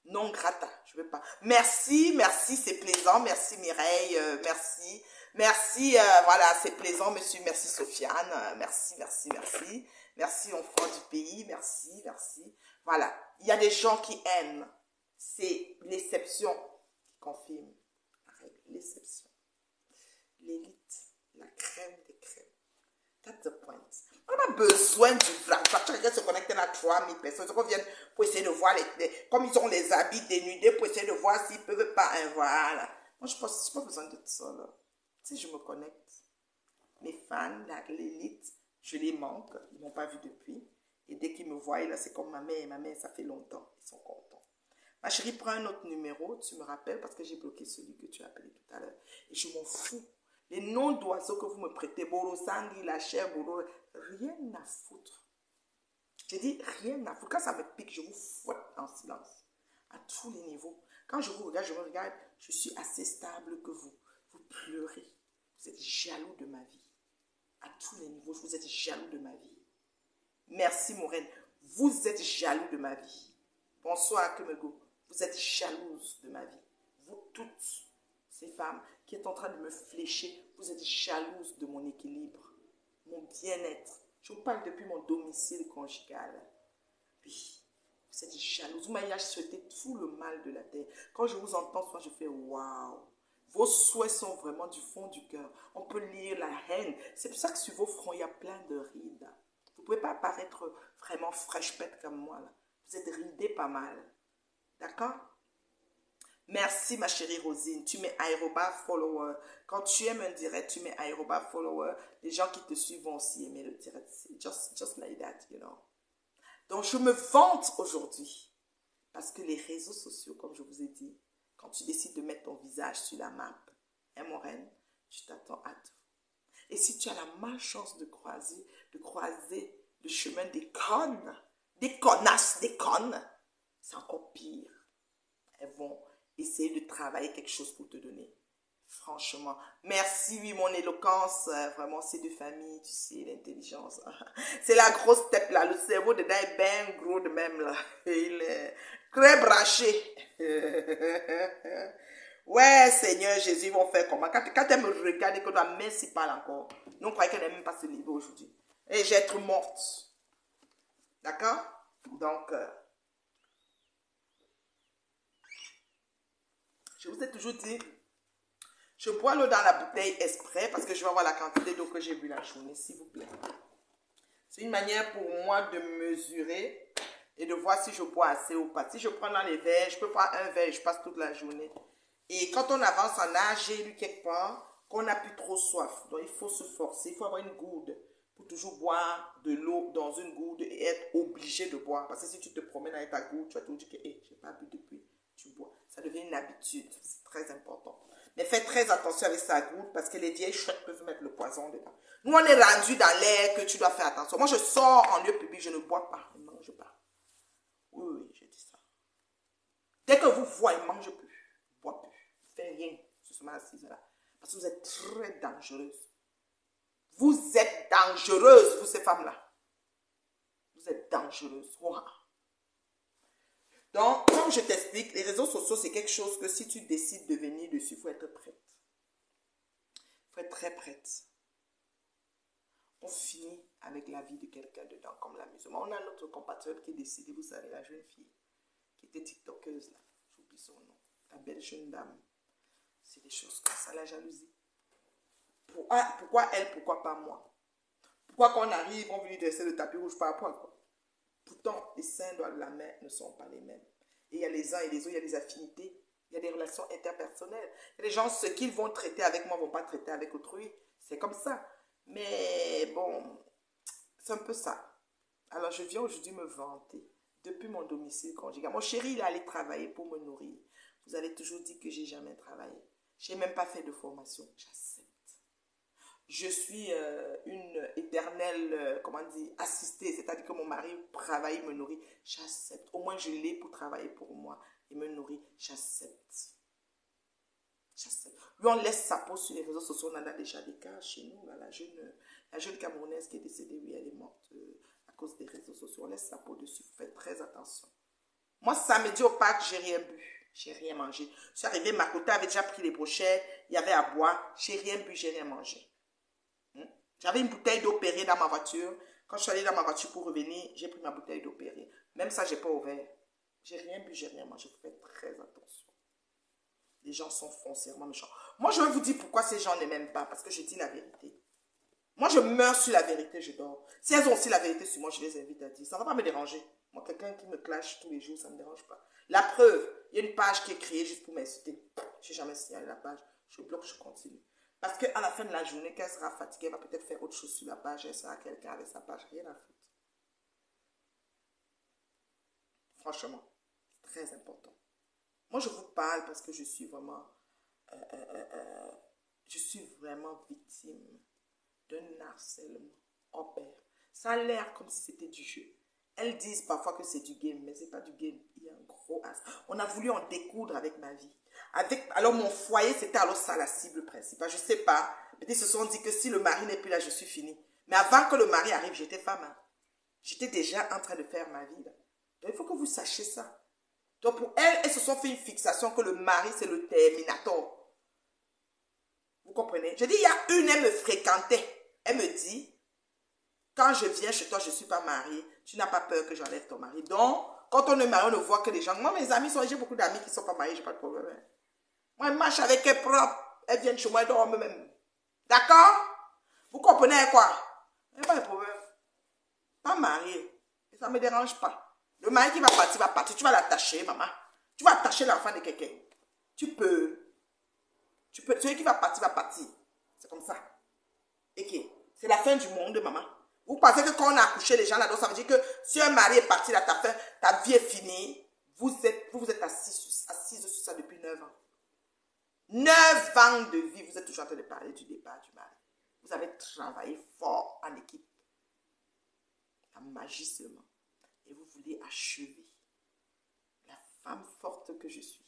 non grata. Je ne veux pas. Merci, merci, c'est plaisant. Merci Mireille, merci. Merci, voilà, c'est plaisant, monsieur. Merci Sofiane. Merci, merci, merci. Merci enfants du pays. Merci, merci. Voilà. Il y a des gens qui aiment. C'est l'exception qui confirme la règle. L'exception. L'élite, la crème des crèmes. That's the point. On n'a pas besoin du vrai. Quelqu'un se connecte à 3000 personnes. Ils viennent pour essayer de voir comme ils ont les habits dénudés pour essayer de voir s'ils ne peuvent pas. Voilà. Moi, je n'ai pas besoin de tout ça. Là. Si je me connecte, mes fans, l'élite, je les manque. Ils ne m'ont pas vu depuis. Et dès qu'ils me voient, là, c'est comme ma mère. Ma mère, ça fait longtemps. Ils sont contents. Ma chérie, prends un autre numéro. Tu me rappelles parce que j'ai bloqué celui que tu as appelé tout à l'heure. Et je m'en fous. Les noms d'oiseaux que vous me prêtez, Boro Sangui, la chair, Boro, rien à foutre. J'ai dit rien à foutre. Quand ça me pique, je vous fouette en silence. À tous les niveaux. Quand je vous regarde, je me regarde, je suis assez stable que vous. Vous pleurez. Vous êtes jaloux de ma vie. À tous les niveaux, vous êtes jaloux de ma vie. Merci, Maureen. Vous êtes jaloux de ma vie. Bonsoir, Kemego. Vous êtes jalouse de ma vie. Vous toutes, ces femmes qui êtes en train de me flécher, vous êtes jalouses de mon équilibre, mon bien-être. Je vous parle depuis mon domicile conjugal. Oui, vous êtes jalouse. Vous m'avez souhaité tout le mal de la terre. Quand je vous entends, soit je fais waouh. Vos souhaits sont vraiment du fond du cœur. On peut lire la haine. C'est pour ça que sur vos fronts, il y a plein de rides. Vous ne pouvez pas paraître vraiment fraîche pète comme moi, là. Vous êtes ridée pas mal. D'accord? Merci, ma chérie Rosine. Tu mets aérobas follower. Quand tu aimes un direct, tu mets aérobas follower. Les gens qui te suivent vont aussi aimer le direct. Just like that, you know. Donc, je me vante aujourd'hui. Parce que les réseaux sociaux, comme je vous ai dit, quand tu décides de mettre ton visage sur la map, hein, mon reine, tu t'attends à tout. Et si tu as la malchance de croiser le chemin des connes, des connasses, des connes, c'est encore pire. Elles vont essayer de travailler quelque chose pour te donner. Franchement, merci, oui, mon éloquence, vraiment, c'est de famille, tu sais, l'intelligence. C'est la grosse tête, là, le cerveau dedans est bien gros de même, là. Il est très branché. Ouais, Seigneur Jésus, ils vont faire comment? Quand elle me regarde et que ma main s'y parle encore, nous, on croyait qu'elle n'est même pas se lever aujourd'hui. Et j'ai être morte. D'accord? Donc, je vous ai toujours dit, je bois l'eau dans la bouteille exprès parce que je vais avoir la quantité d'eau que j'ai bu la journée, s'il vous plaît. C'est une manière pour moi de mesurer et de voir si je bois assez ou pas. Si je prends dans les verres, je peux prendre un verre et je passe toute la journée. Et quand on avance en âge, j'ai lu quelque part qu'on n'a plus trop soif. Donc il faut se forcer, il faut avoir une gourde pour toujours boire de l'eau dans une gourde et être obligé de boire. Parce que si tu te promènes avec ta gourde, tu vas te dire que hey, je n'ai pas bu depuis, tu bois. Ça devient une habitude, c'est très important. Mais faites très attention avec sa gourde parce que les vieilles chouettes peuvent mettre le poison dedans. Nous, on est rendu dans l'air que tu dois faire attention. Moi, je sors en lieu public, je ne bois pas, je ne mange pas. Oui, oui, j'ai dit ça. Dès que vous voyez, ne mange plus, ne bois plus, ne fais rien sur ce assise-là. Parce que vous êtes très dangereuse. Vous êtes dangereuse, vous, ces femmes-là. Vous êtes dangereuse. Wow. Donc, comme je t'explique, les réseaux sociaux, c'est quelque chose que si tu décides de venir dessus, il faut être prête. Il faut être très prête. On finit avec la vie de quelqu'un dedans, comme l'amusement. On a notre compatriote qui est décédé, vous savez, la jeune fille, qui était tiktokeuse, là. J'oublie son nom. La belle jeune dame. C'est des choses comme ça, la jalousie. Pourquoi elle, pourquoi pas moi? Pourquoi quand on arrive, on veut lui dresser le tapis rouge par rapport à quoi? Pourtant, les seins de la main ne sont pas les mêmes. Et il y a les uns et les autres, il y a des affinités, il y a des relations interpersonnelles. Il y a des gens, ce qu'ils vont traiter avec moi, ne vont pas traiter avec autrui. C'est comme ça. Mais bon, c'est un peu ça. Alors, je viens aujourd'hui me vanter depuis mon domicile conjugal. Mon chéri, il est allé travailler pour me nourrir. Vous avez toujours dit que j'ai jamais travaillé. Je n'ai même pas fait de formation. J'accepte. Je suis une éternelle, comment dire, assistée. C'est-à-dire que mon mari travaille, me nourrit. J'accepte. Au moins, je l'ai pour travailler pour moi et me nourrir. J'accepte. J'accepte. Lui, on laisse sa peau sur les réseaux sociaux. On en a déjà des cas chez nous. Là, la jeune Camerounaise qui est décédée, oui, elle est morte à cause des réseaux sociaux. On laisse sa peau dessus. Faites très attention. Moi, samedi au parc, j'ai rien bu. J'ai rien mangé. Je suis arrivée, ma côté avait déjà pris les brochettes. Il y avait à boire. J'ai rien bu, j'ai rien mangé. J'avais une bouteille d'eau Perrier dans ma voiture. Quand je suis allée dans ma voiture pour revenir, j'ai pris ma bouteille d'eau Perrier. Même ça, je n'ai pas ouvert. J'ai rien bu, j'ai rien mangé. Faites très attention. Les gens sont foncièrement méchants. Moi, je vais vous dire pourquoi ces gens ne m'aiment pas. Parce que je dis la vérité. Moi, je meurs sur la vérité, je dors. Si elles ont aussi la vérité sur moi, je les invite à dire. Ça ne va pas me déranger. Moi, quelqu'un qui me clash tous les jours, ça ne me dérange pas. La preuve, il y a une page qui est créée juste pour m'insulter. Je n'ai jamais signalé la page. Je bloque, je continue. Parce qu'à la fin de la journée, quand elle sera fatiguée, elle va peut-être faire autre chose sur la page. Elle sera quelqu'un avec sa page. Rien à foutre. Franchement, c'est très important. Moi, je vous parle parce que je suis vraiment victime d'un harcèlement en pair. Ça a l'air comme si c'était du jeu. Elles disent parfois que c'est du game, mais ce n'est pas du game. Il y a un gros trop as. On a voulu en découdre avec ma vie. Alors mon foyer, c'était alors ça la cible principale. Je ne sais pas. Mais ils se sont dit que si le mari n'est plus là, je suis finie. Mais avant que le mari arrive, j'étais femme. Hein. J'étais déjà en train de faire ma vie. Là. Donc il faut que vous sachiez ça. Donc pour elles, elles se sont fait une fixation que le mari, c'est le terminator. Vous comprenez? Je dis, il y a une, elle me fréquentait. Elle me dit, quand je viens chez toi, je ne suis pas mariée. Tu n'as pas peur que j'enlève ton mari. Donc, quand on est marié, on ne voit que les gens. Moi, mes amis sont, j'ai beaucoup d'amis qui ne sont pas mariés, je n'ai pas de problème. Hein. Moi, je marche avec elles propres. Elles viennent chez moi, elles dorment même. D'accord? Vous comprenez quoi? Il n'y a pas de problème. Pas marié. Et ça ne me dérange pas. Le mari qui va partir, va partir. Tu vas l'attacher, maman. Tu vas attacher l'enfant de quelqu'un. Tu peux. Celui qui va partir, va partir. C'est comme ça. Ok. C'est la fin du monde, maman. Vous pensez que quand on a accouché les gens là-dedans, ça veut dire que si un mari est parti là, ta vie est finie. Vous êtes assise sur ça depuis 9 ans. 9 ans de vie, vous êtes toujours en train de parler du départ du mari. Vous avez travaillé fort en équipe. La magie seulement. Et vous voulez achever la femme forte que je suis.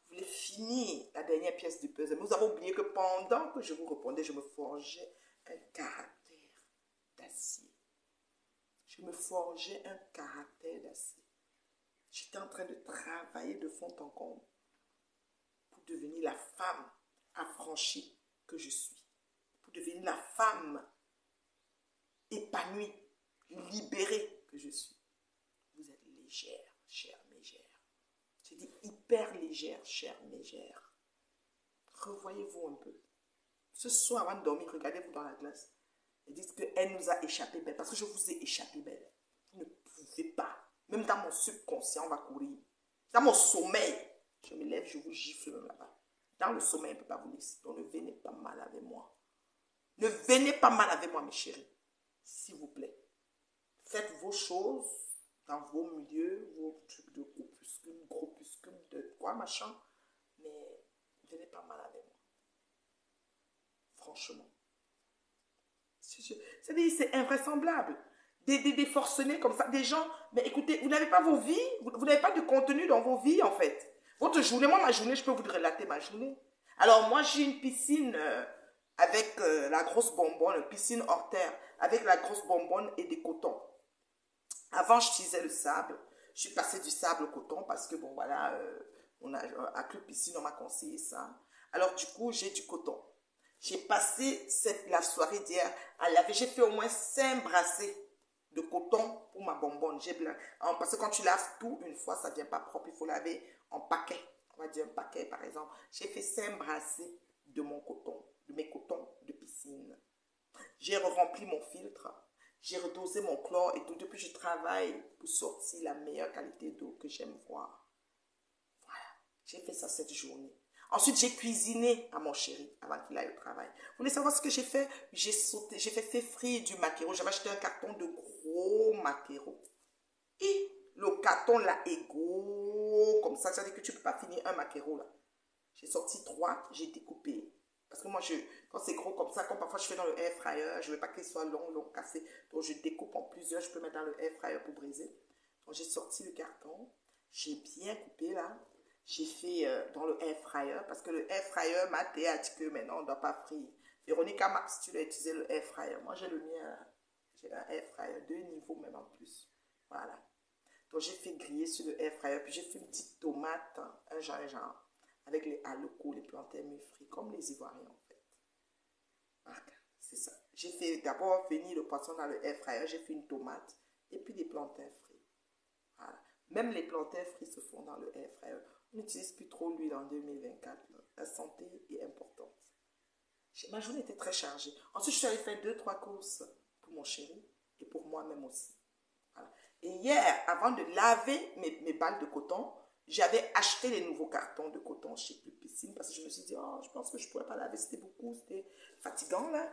Vous voulez finir la dernière pièce du puzzle. Vous avez oublié que pendant que je vous répondais, je me forgeais un caractère d'acier. Je me forgeais un caractère d'acier. J'étais en train de travailler de fond en comble pour devenir la femme affranchie que je suis. Pour devenir la femme épanouie, libérée que je suis. Vous êtes légère, chère mégère. Je dis hyper légère, chère mégère. Revoyez-vous un peu. Ce soir, avant de dormir, regardez-vous dans la glace. Et dites qu'elle nous a échappé belle. Parce que je vous ai échappé belle. Vous ne pouvez pas. Même dans mon subconscient, on va courir. Dans mon sommeil, je me lève, je vous gifle même là-bas. Dans le sommeil, on ne peut pas vous laisser. Donc ne venez pas mal avec moi. Ne venez pas mal avec moi, mes chéris. S'il vous plaît. Faites vos choses dans vos milieux, vos trucs de groupuscules, de quoi, machin. Mais venez pas mal avec moi. Franchement. C'est invraisemblable. Des forcenés comme ça, des gens, mais écoutez, vous n'avez pas vos vies, vous n'avez pas de contenu dans vos vies en fait. Votre journée, moi ma journée, je peux vous relater ma journée. Alors moi j'ai une piscine avec la grosse bonbonne, piscine hors terre, avec la grosse bonbonne et des cotons. Avant j'utilisais le sable, je suis passée du sable au coton parce que bon voilà, à Club Piscine on m'a conseillé ça. Alors du coup j'ai du coton. J'ai passé la soirée d'hier à laver. J'ai fait au moins 5 brassées de coton pour ma bonbonne. Parce que quand tu laves tout une fois, ça ne devient pas propre. Il faut laver en paquet. On va dire un paquet par exemple. J'ai fait 5 brassées de mon coton, de mes cotons de piscine. J'ai rempli mon filtre. J'ai redosé mon chlore et tout. Depuis, je travaille pour sortir la meilleure qualité d'eau que j'aime voir. Voilà. J'ai fait ça cette journée. Ensuite, j'ai cuisiné à mon chéri avant qu'il aille au travail. Vous voulez savoir ce que j'ai fait? J'ai fait frire du maquereau. J'avais acheté un carton de gros maquereau. Et le carton là est gros comme ça. Ça veut dire que tu ne peux pas finir un maquereau là. J'ai sorti 3, j'ai découpé. Parce que moi, quand c'est gros comme ça, comme parfois je fais dans le air fryer, je ne veux pas qu'il soit long, cassé. Donc je découpe en plusieurs, je peux mettre dans le air fryer pour briser. Donc j'ai sorti le carton. J'ai bien coupé là. J'ai fait dans le air fryer parce que le air fryer m'a dit que maintenant on ne doit pas frire. Véronica Max, tu dois utiliser le air fryer. Moi j'ai le mien, j'ai un air fryer, 2 niveaux même en plus. Voilà. Donc j'ai fait griller sur le air fryer. Puis j'ai fait une petite tomate, un gingembre, avec les halocots, les plantains mûrs frits, comme les Ivoiriens en fait. Voilà, c'est ça. J'ai fait d'abord venir le poisson dans le air fryer. J'ai fait une tomate et puis des plantains frits. Voilà. Même les plantains frits se font dans le air fryer. On n'utilise plus trop l'huile en 2024. La santé est importante. Ma journée était très chargée. Ensuite, je suis allée faire 2-3 courses pour mon chéri et pour moi-même aussi. Voilà. Et hier, avant de laver mes balles de coton, j'avais acheté les nouveaux cartons de coton chez Club Piscine parce que je me suis dit, oh, je pense que je ne pourrais pas laver, c'était beaucoup, c'était fatigant là.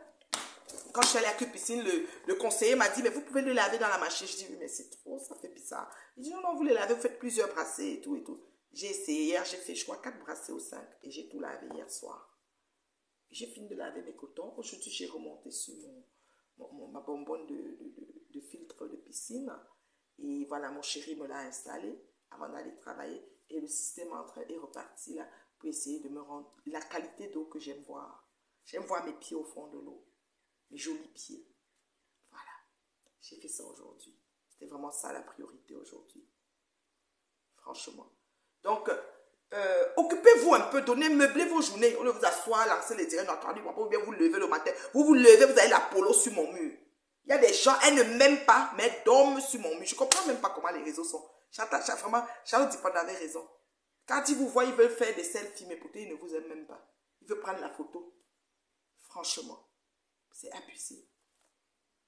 Quand je suis allée à Club Piscine, le conseiller m'a dit, mais vous pouvez le laver dans la machine. Je dis, oui, mais c'est trop, ça fait bizarre. Il dit, non, non, vous les lavez, vous faites plusieurs brassées et tout et tout. J'ai essayé hier, j'ai fait, je crois, 4 brassées ou 5 et j'ai tout lavé hier soir. J'ai fini de laver mes cotons. Aujourd'hui, j'ai remonté sur ma bonbonne de filtre de piscine. Et voilà, mon chéri me l'a installé. avant d'aller travailler. Et le système est reparti là pour essayer de me rendre la qualité d'eau que j'aime voir. J'aime voir mes pieds au fond de l'eau. Mes jolis pieds. Voilà. J'ai fait ça aujourd'hui. C'était vraiment ça la priorité aujourd'hui. Franchement. Donc, occupez-vous un peu, meublez vos journées. Au lieu de vous asseoir, lancer les directs entendus, ou bien vous levez le matin. Vous levez, vous avez la polo sur mon mur. Il y a des gens, elles ne m'aiment pas, mais elles dorment sur mon mur. Je ne comprends même pas comment les réseaux sont. Vraiment, Charlotte Dupont avait raison. Quand ils vous voient, ils veulent faire des selfies, mais pourtant, ils ne vous aiment même pas. Ils veulent prendre la photo. Franchement, c'est abusé.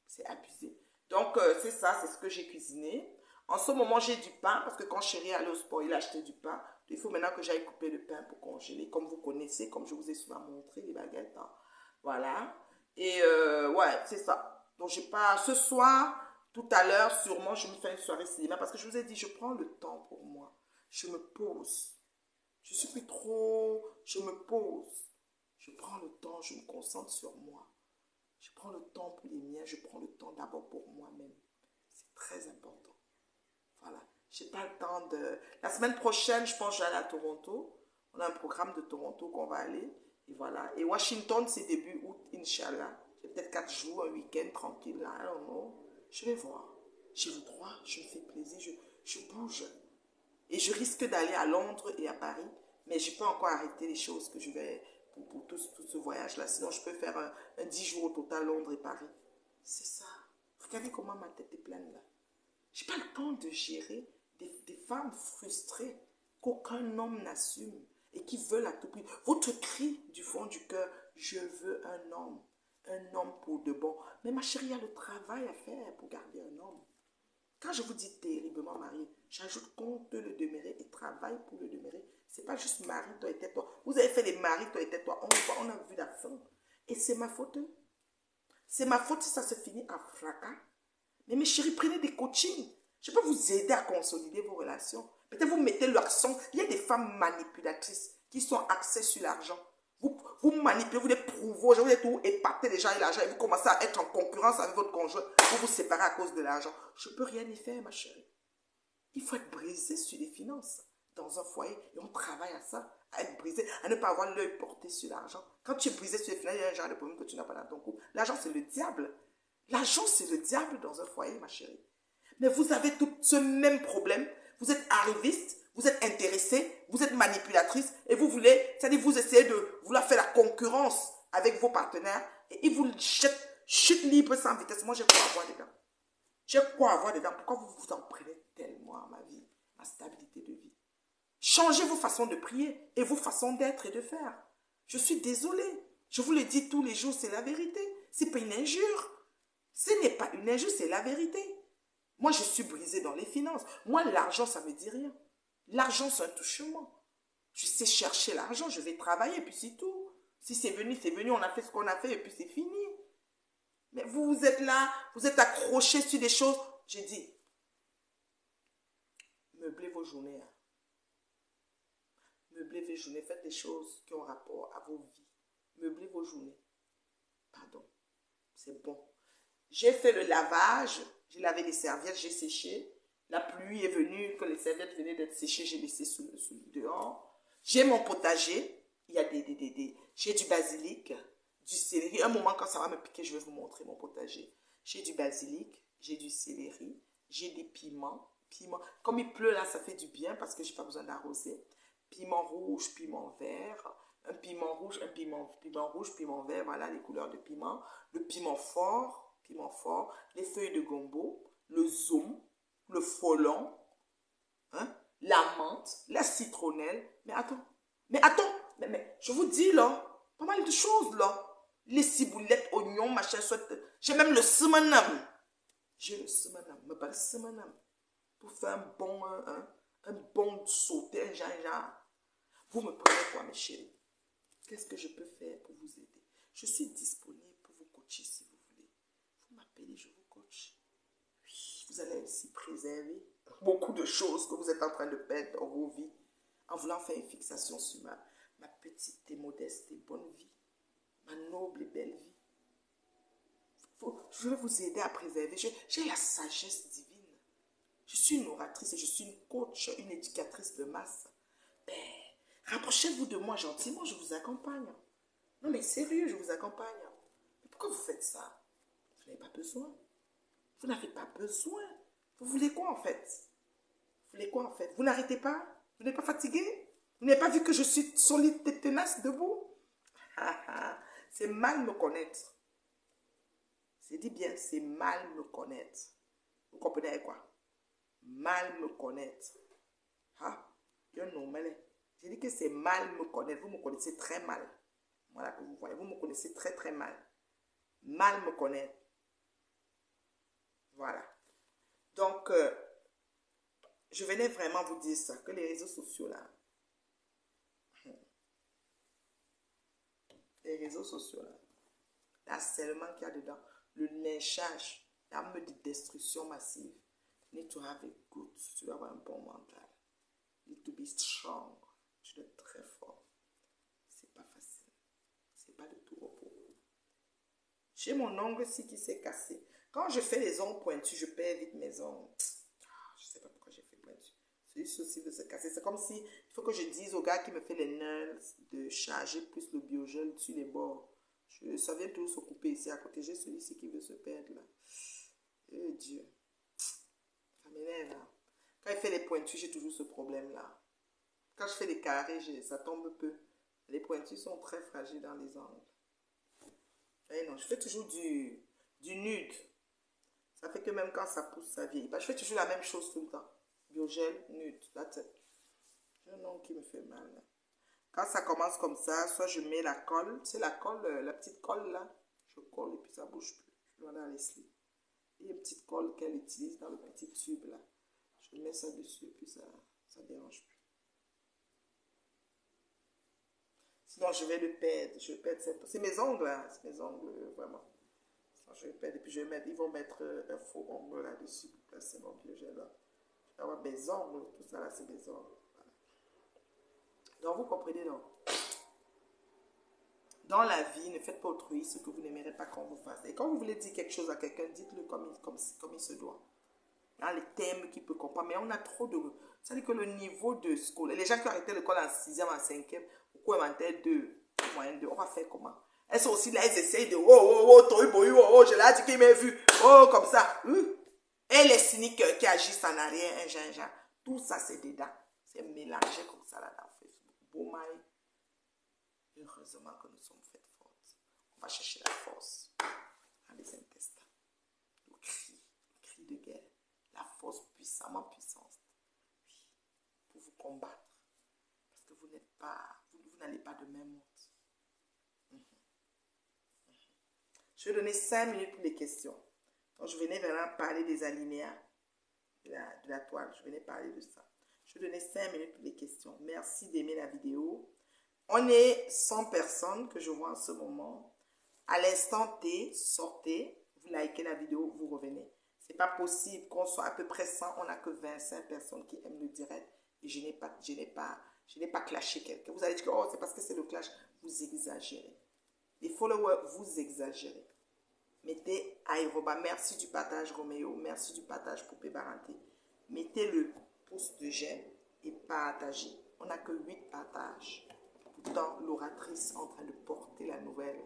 C'est abusé. Donc, c'est ça, c'est ce que j'ai cuisiné. En ce moment, j'ai du pain, parce que quand chéri allait au sport, il a acheté du pain. Il faut maintenant que j'aille couper le pain pour congeler, comme vous connaissez, comme je vous ai souvent montré, les baguettes. Hein. Voilà. Et ouais, c'est ça. Donc, j'ai pas... Ce soir, tout à l'heure, sûrement, je me fais une soirée cinéma, parce que je vous ai dit, je prends le temps pour moi. Je me pose. Je suis plus trop... Je me pose. Je prends le temps, je me concentre sur moi. Je prends le temps pour les miens, je prends le temps d'abord pour moi-même. C'est très important. Voilà. Je n'ai pas le temps de... La semaine prochaine, je pense que je vais aller à Toronto. On a un programme de Toronto qu'on va aller. Et voilà. Et Washington, c'est début août, Inch'Allah. J'ai peut-être 4 jours, un week-end tranquille. Là, I don't know. Je vais voir. J'ai le droit, je me fais plaisir, je bouge. Et je risque d'aller à Londres et à Paris. Mais je peux encore arrêter les choses que je vais... Pour tout ce voyage-là. Sinon, je peux faire un 10 jours au total, Londres et Paris. C'est ça. Regardez comment ma tête est pleine là. Je n'ai pas le temps de gérer des femmes frustrées qu'aucun homme n'assume et qui veulent à tout prix. Votre cri du fond du cœur, je veux un homme pour de bon. Mais ma chérie, il y a le travail à faire pour garder un homme. Quand je vous dis terriblement marié, j'ajoute compte le demeurer et travaille pour le demeurer. Ce n'est pas juste mari, toi et tais-toi. Vous avez fait les maris, toi et tais-toi. On a vu la fin. Et c'est ma faute. C'est ma faute si ça se finit en fracas. Mais mes chéris, prenez des coachings. Je peux vous aider à consolider vos relations. Peut-être vous mettez l'accent. Il y a des femmes manipulatrices qui sont axées sur l'argent. Vous manipulez, vous les prouvez, vous êtes tout épater les gens et l'argent et vous commencez à être en concurrence avec votre conjoint. Vous vous séparez à cause de l'argent. Je ne peux rien y faire, ma chérie. Il faut être brisé sur les finances dans un foyer et on travaille à ça, à être brisé, à ne pas avoir l'œil porté sur l'argent. Quand tu es brisé sur les finances, il y a un genre de problème que tu n'as pas dans ton couple. L'argent, c'est le diable. L'argent, c'est le diable dans un foyer, ma chérie. Mais vous avez tout ce même problème. Vous êtes arriviste, vous êtes intéressé, vous êtes manipulatrice et vous voulez, c'est-à-dire vous essayez de vouloir faire la concurrence avec vos partenaires et ils vous jettent chute libre sans vitesse. Moi, j'ai quoi avoir dedans? J'ai quoi avoir dedans? Pourquoi vous vous en prenez tellement à ma vie, ma stabilité de vie? Changez vos façons de prier et vos façons d'être et de faire. Je suis désolée. Je vous le dis tous les jours, c'est la vérité. Ce n'est pas une injure. Ce n'est pas une injure, c'est la vérité. Moi, je suis brisée dans les finances. Moi, l'argent, ça ne me dit rien. L'argent, c'est un touchement. Je sais chercher l'argent, je vais travailler, puis c'est tout. Si c'est venu, on a fait ce qu'on a fait, et puis c'est fini. Mais vous êtes là, vous êtes accrochés sur des choses. J'ai dit, meublez vos journées. Hein. Meublez vos journées, faites des choses qui ont rapport à vos vies. Meublez vos journées. Pardon, c'est bon. J'ai fait le lavage, j'ai lavé les serviettes, j'ai séché. La pluie est venue, que les serviettes venaient d'être séchées, j'ai laissé dehors. J'ai mon potager, il y a j'ai du basilic, du céleri. Un moment, quand ça va me piquer, je vais vous montrer mon potager. J'ai du basilic, j'ai du céleri, j'ai des piments. Comme il pleut là, ça fait du bien parce que je n'ai pas besoin d'arroser. Piment rouge, piment vert. Un piment rouge, piment rouge, piment vert, voilà les couleurs de piment. Le piment fort, les feuilles de gombo, le zoum, le folon, hein, la menthe, la citronnelle. Mais attends, mais je vous dis là, pas mal de choses là. Les ciboulettes, oignons, machin, soit. J'ai même le semanam. J'ai le semanam, mais pas le semanam. Pour faire un bon sauté, un genre. Vous me prenez quoi, mes chéris? Qu'est-ce que je peux faire pour vous aider? Je suis disponible pour vous coacher si vous voulez. Vous m'appelez, je vous coach. Oui, vous allez aussi préserver beaucoup de choses que vous êtes en train de perdre dans vos vies en voulant faire une fixation sur ma petite et modeste et bonne vie, ma noble et belle vie. Je vais vous aider à préserver. J'ai la sagesse divine. Je suis une oratrice et je suis une coach, une éducatrice de masse. Ben, rapprochez-vous de moi gentiment, je vous accompagne. Non mais sérieux, je vous accompagne. Mais pourquoi vous faites ça? Vous n'avez pas besoin. Vous n'avez pas besoin. Vous voulez quoi en fait? Vous voulez quoi en fait? Vous n'arrêtez pas? Vous n'êtes pas fatigué? Vous n'avez pas vu que je suis solide et tenace debout? C'est mal me connaître. C'est dit bien, c'est mal me connaître. Vous comprenez quoi? Mal me connaître. Ah, j'ai dit que c'est mal me connaître. Vous me connaissez très mal. Voilà que vous voyez. Vous me connaissez très très mal. Mal me connaître. Voilà. Donc, je venais vraiment vous dire ça, que les réseaux sociaux là, les réseaux sociaux là, l'harcèlement qu'il y a dedans, le lynchage, l'arme de destruction massive. You need to have a good, tu dois avoir un bon mental. You need to be strong. Tu dois être très fort. C'est pas facile. C'est pas du tout repos. J'ai mon ongle ici qui s'est cassé. Quand je fais les ongles pointus, je perds vite mes ongles. Je sais pas pourquoi j'ai fait pointu. Celui-ci aussi veut se casser. C'est comme si il faut que je dise au gars qui me fait les nails de charger plus le biogel sur les bords. Ça vient toujours se couper ici à côté. J'ai celui-ci qui veut se perdre là. Oh Dieu. Ça m'énerve là. Quand il fait les pointus, j'ai toujours ce problème là. Quand je fais les carrés, ça tombe peu. Les pointus sont très fragiles dans les angles. Et non, je fais toujours du nude. Ça fait que même quand ça pousse, ça vieillit. Je fais toujours la même chose tout le temps. Biogel, nude, that's it. J'ai un ongle qui me fait mal là. Quand ça commence comme ça, soit je mets la colle, c'est la colle, la petite colle là, je colle et puis ça bouge plus. Je dois aller à Leslie. Il y a une petite colle qu'elle utilise dans le petit tube là. Je mets ça dessus et puis ça dérange plus. Sinon je vais le perdre, c'est mes ongles là, c'est mes ongles vraiment. Sinon je vais le perdre et puis ils vont mettre un faux ongle là-dessus pour placer mon biogel là. Je vais avoir mes ongles, tout ça là c'est mes ongles. Donc, vous comprenez, non? Dans la vie, ne faites pas autrui ce que vous n'aimerez pas qu'on vous fasse. Et quand vous voulez dire quelque chose à quelqu'un, dites-le comme il se doit. Dans les thèmes qu'il peut comprendre. Mais on a trop de... Ça veut dire que le niveau de scolaire... Les gens qui ont arrêté l'école en 6e, en 5e, pourquoi inventer 2, moyenne 2? On va faire comment? Elles sont aussi là, elles essayent de... Je l'ai dit qu'il m'a vu. Oh, comme ça. Et les cyniques qui agissent en arrière, tout ça, c'est dedans. C'est mélangé comme ça là dans Facebook. Boumaï. Heureusement que nous sommes faites fortes. On va chercher la force dans les intestins. Le cri de guerre. La force puissamment puissante. Oui, pour vous combattre. Parce que vous n'allez pas de même monde. Je vais donner 5 minutes pour les questions. Donc, je venais vraiment parler des alinéas de la toile. Je venais parler de ça. Je vais donner 5 minutes pour les questions. Merci d'aimer la vidéo. On est 100 personnes que je vois en ce moment. À l'instant T, sortez, vous likez la vidéo, vous revenez. C'est pas possible qu'on soit à peu près 100, on n'a que 25 personnes qui aiment le direct et je n'ai pas clashé quelqu'un. Vous allez dire que oh, c'est parce que c'est le clash. Vous exagérez. Les followers, vous exagérez. Mettez Aéroba. Merci du partage Roméo. Merci du partage Poupée Baranté. Mettez le pouce de j'aime et partagez. On n'a que 8 partages. Pourtant, l'oratrice en train de porter la nouvelle.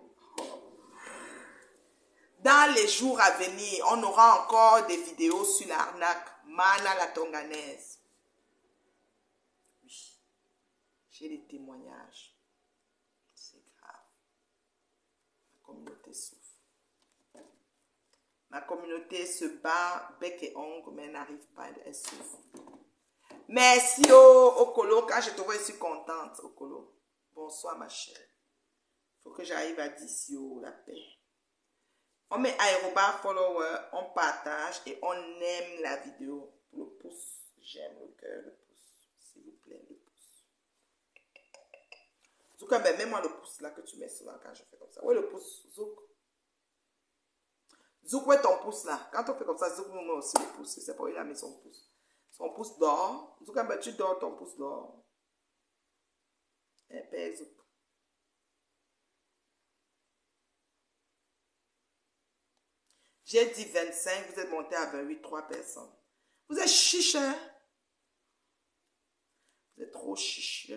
Dans les jours à venir, on aura encore des vidéos sur l'arnaque. Mana la Tonganaise. Oui. J'ai des témoignages. C'est grave. La communauté souffre. Ma communauté se bat bec et ongle, mais n'arrive pas, elle souffre. Merci Okolo, quand je te vois, je suis contente, Okolo. Bonsoir ma chérie. Il faut que j'arrive à 10 la paix. On met Aéroba follower, on partage et on aime la vidéo. Le pouce, j'aime le cœur, le pouce. S'il vous plaît, le pouce. Zouk, mets-moi le pouce là que tu mets souvent quand je fais comme ça. Ouais, le pouce, Zouk. Zouk, ouais, ton pouce là. Quand on fait comme ça, Zouk nous met aussi le pouce. C'est pas où il a mis son pouce. Son pouce dort. Zouk, tu dors, ton pouce dort. Père Zouk. J'ai dit 25, vous êtes monté à 28, 3 personnes. Vous êtes chiche, hein? Vous êtes trop chiche.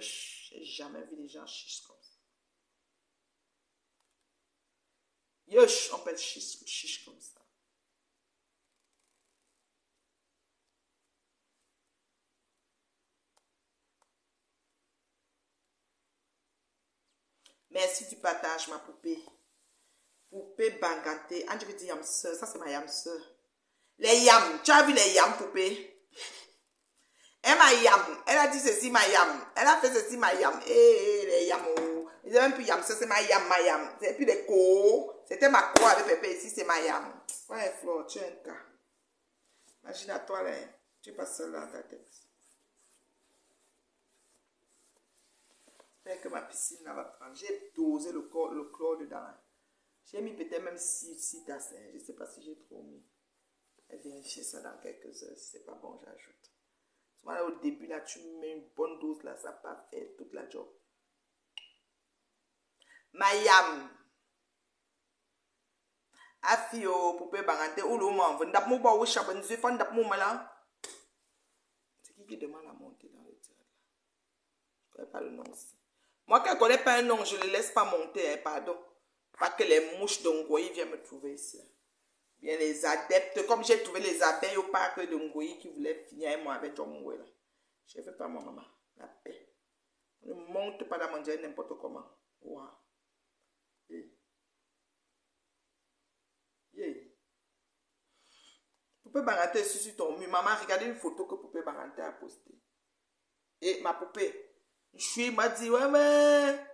J'ai jamais vu des gens chiches comme ça. Yosh, on peut être chiche comme ça. Merci du partage, ma poupée. Poupée bangante. Ange dit yam sœur. Ça, c'est ma yam sœur. Les yams. Tu as vu les yams, poupée? Elle m'a yam. Elle a dit ceci, ma yam. Elle a fait ceci, ma yam. Les yam. Oh. Ils n'ont même plus yam. Ça, c'est ma yam, ma yam. C'est plus des co. C'était ma co avec Pépé. Ici, c'est ma yam. Ouais, Flo, tu es un cas. Imagine à toi, là. Tu es pas seul dans ta tête. J'espère que ma piscine là va prendre. J'ai dosé le chlore dedans. J'ai mis peut-être même 6 tasses. Je ne sais pas si j'ai trop mis. Je vais vérifier ça dans quelques heures. Si c'est pas bon, j'ajoute. Souvent là, au début, là, tu mets une bonne dose là, ça n'a pas fait toute la job. Mayam. Afio, poupée barante, ou le moment. Vous n'avez pas où chabon, vous faites d'ap moment là. C'est qui demande à monter dans le tir là? Je ne connais pas le nom aussi. Moi, quand je ne connais pas un nom, je ne le laisse pas monter, hein, pardon. Pas que les mouches d'Ongoï viennent me trouver ici. Bien les adeptes, comme j'ai trouvé les abeilles au parc de Ngoyi qui voulaient finir avec moi avec John Moué là. Je ne fais pas mon maman, la paix. On ne monte pas dans mon dieu n'importe comment. Wow. Yeah. Yeah. Poupée Barante sur ton mur. Maman, regardez une photo que Poupée Barante a postée. Et ma poupée, m'a dit, ouais, mais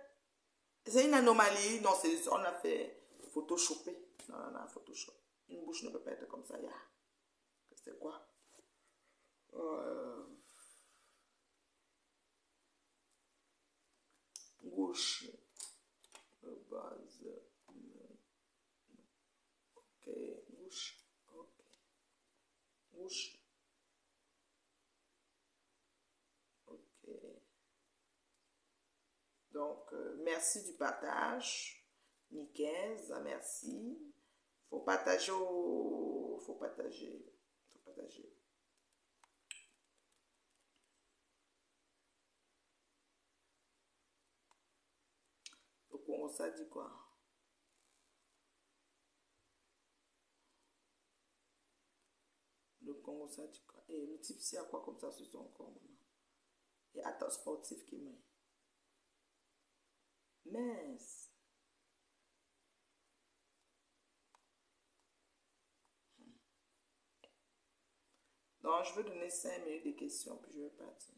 c'est une anomalie. Non, on a fait photoshopé. Non, photoshop. Une bouche ne peut pas être comme ça. Yeah. C'est quoi? Gauche. Base. Ok. Gauche. Ok. Gauche. Ok. Donc, merci du partage. Nickel, merci. Faut partager. Faut partager. Faut partager. Le Congo, ça dit quoi? Le Congo, ça dit quoi? Et le type, c'est à quoi comme ça sur son corps, maman? Et attends, sportif qui met. Mince. Donc, je veux donner 5 minutes de questions, puis je vais partir.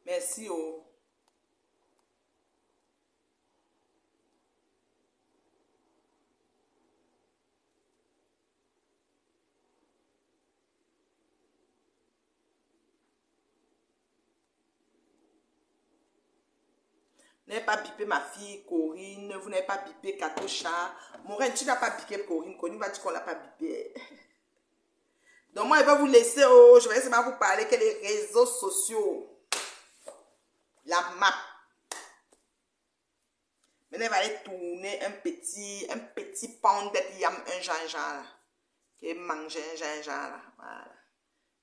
Merci, oh. Vous n'avez pas bipé ma fille Corinne, vous n'avez pas bipé Katocha. Maureen, tu n'as pas bipé Corinne. Corinne va dire qu'on l'a pas bipé. Donc moi, je vais vous laisser, oh, je vais essayer de vous parler que les réseaux sociaux. La map. Maintenant, il va aller tourner un petit pound de yam, un gingembre. Qui mange un gingembre. Voilà.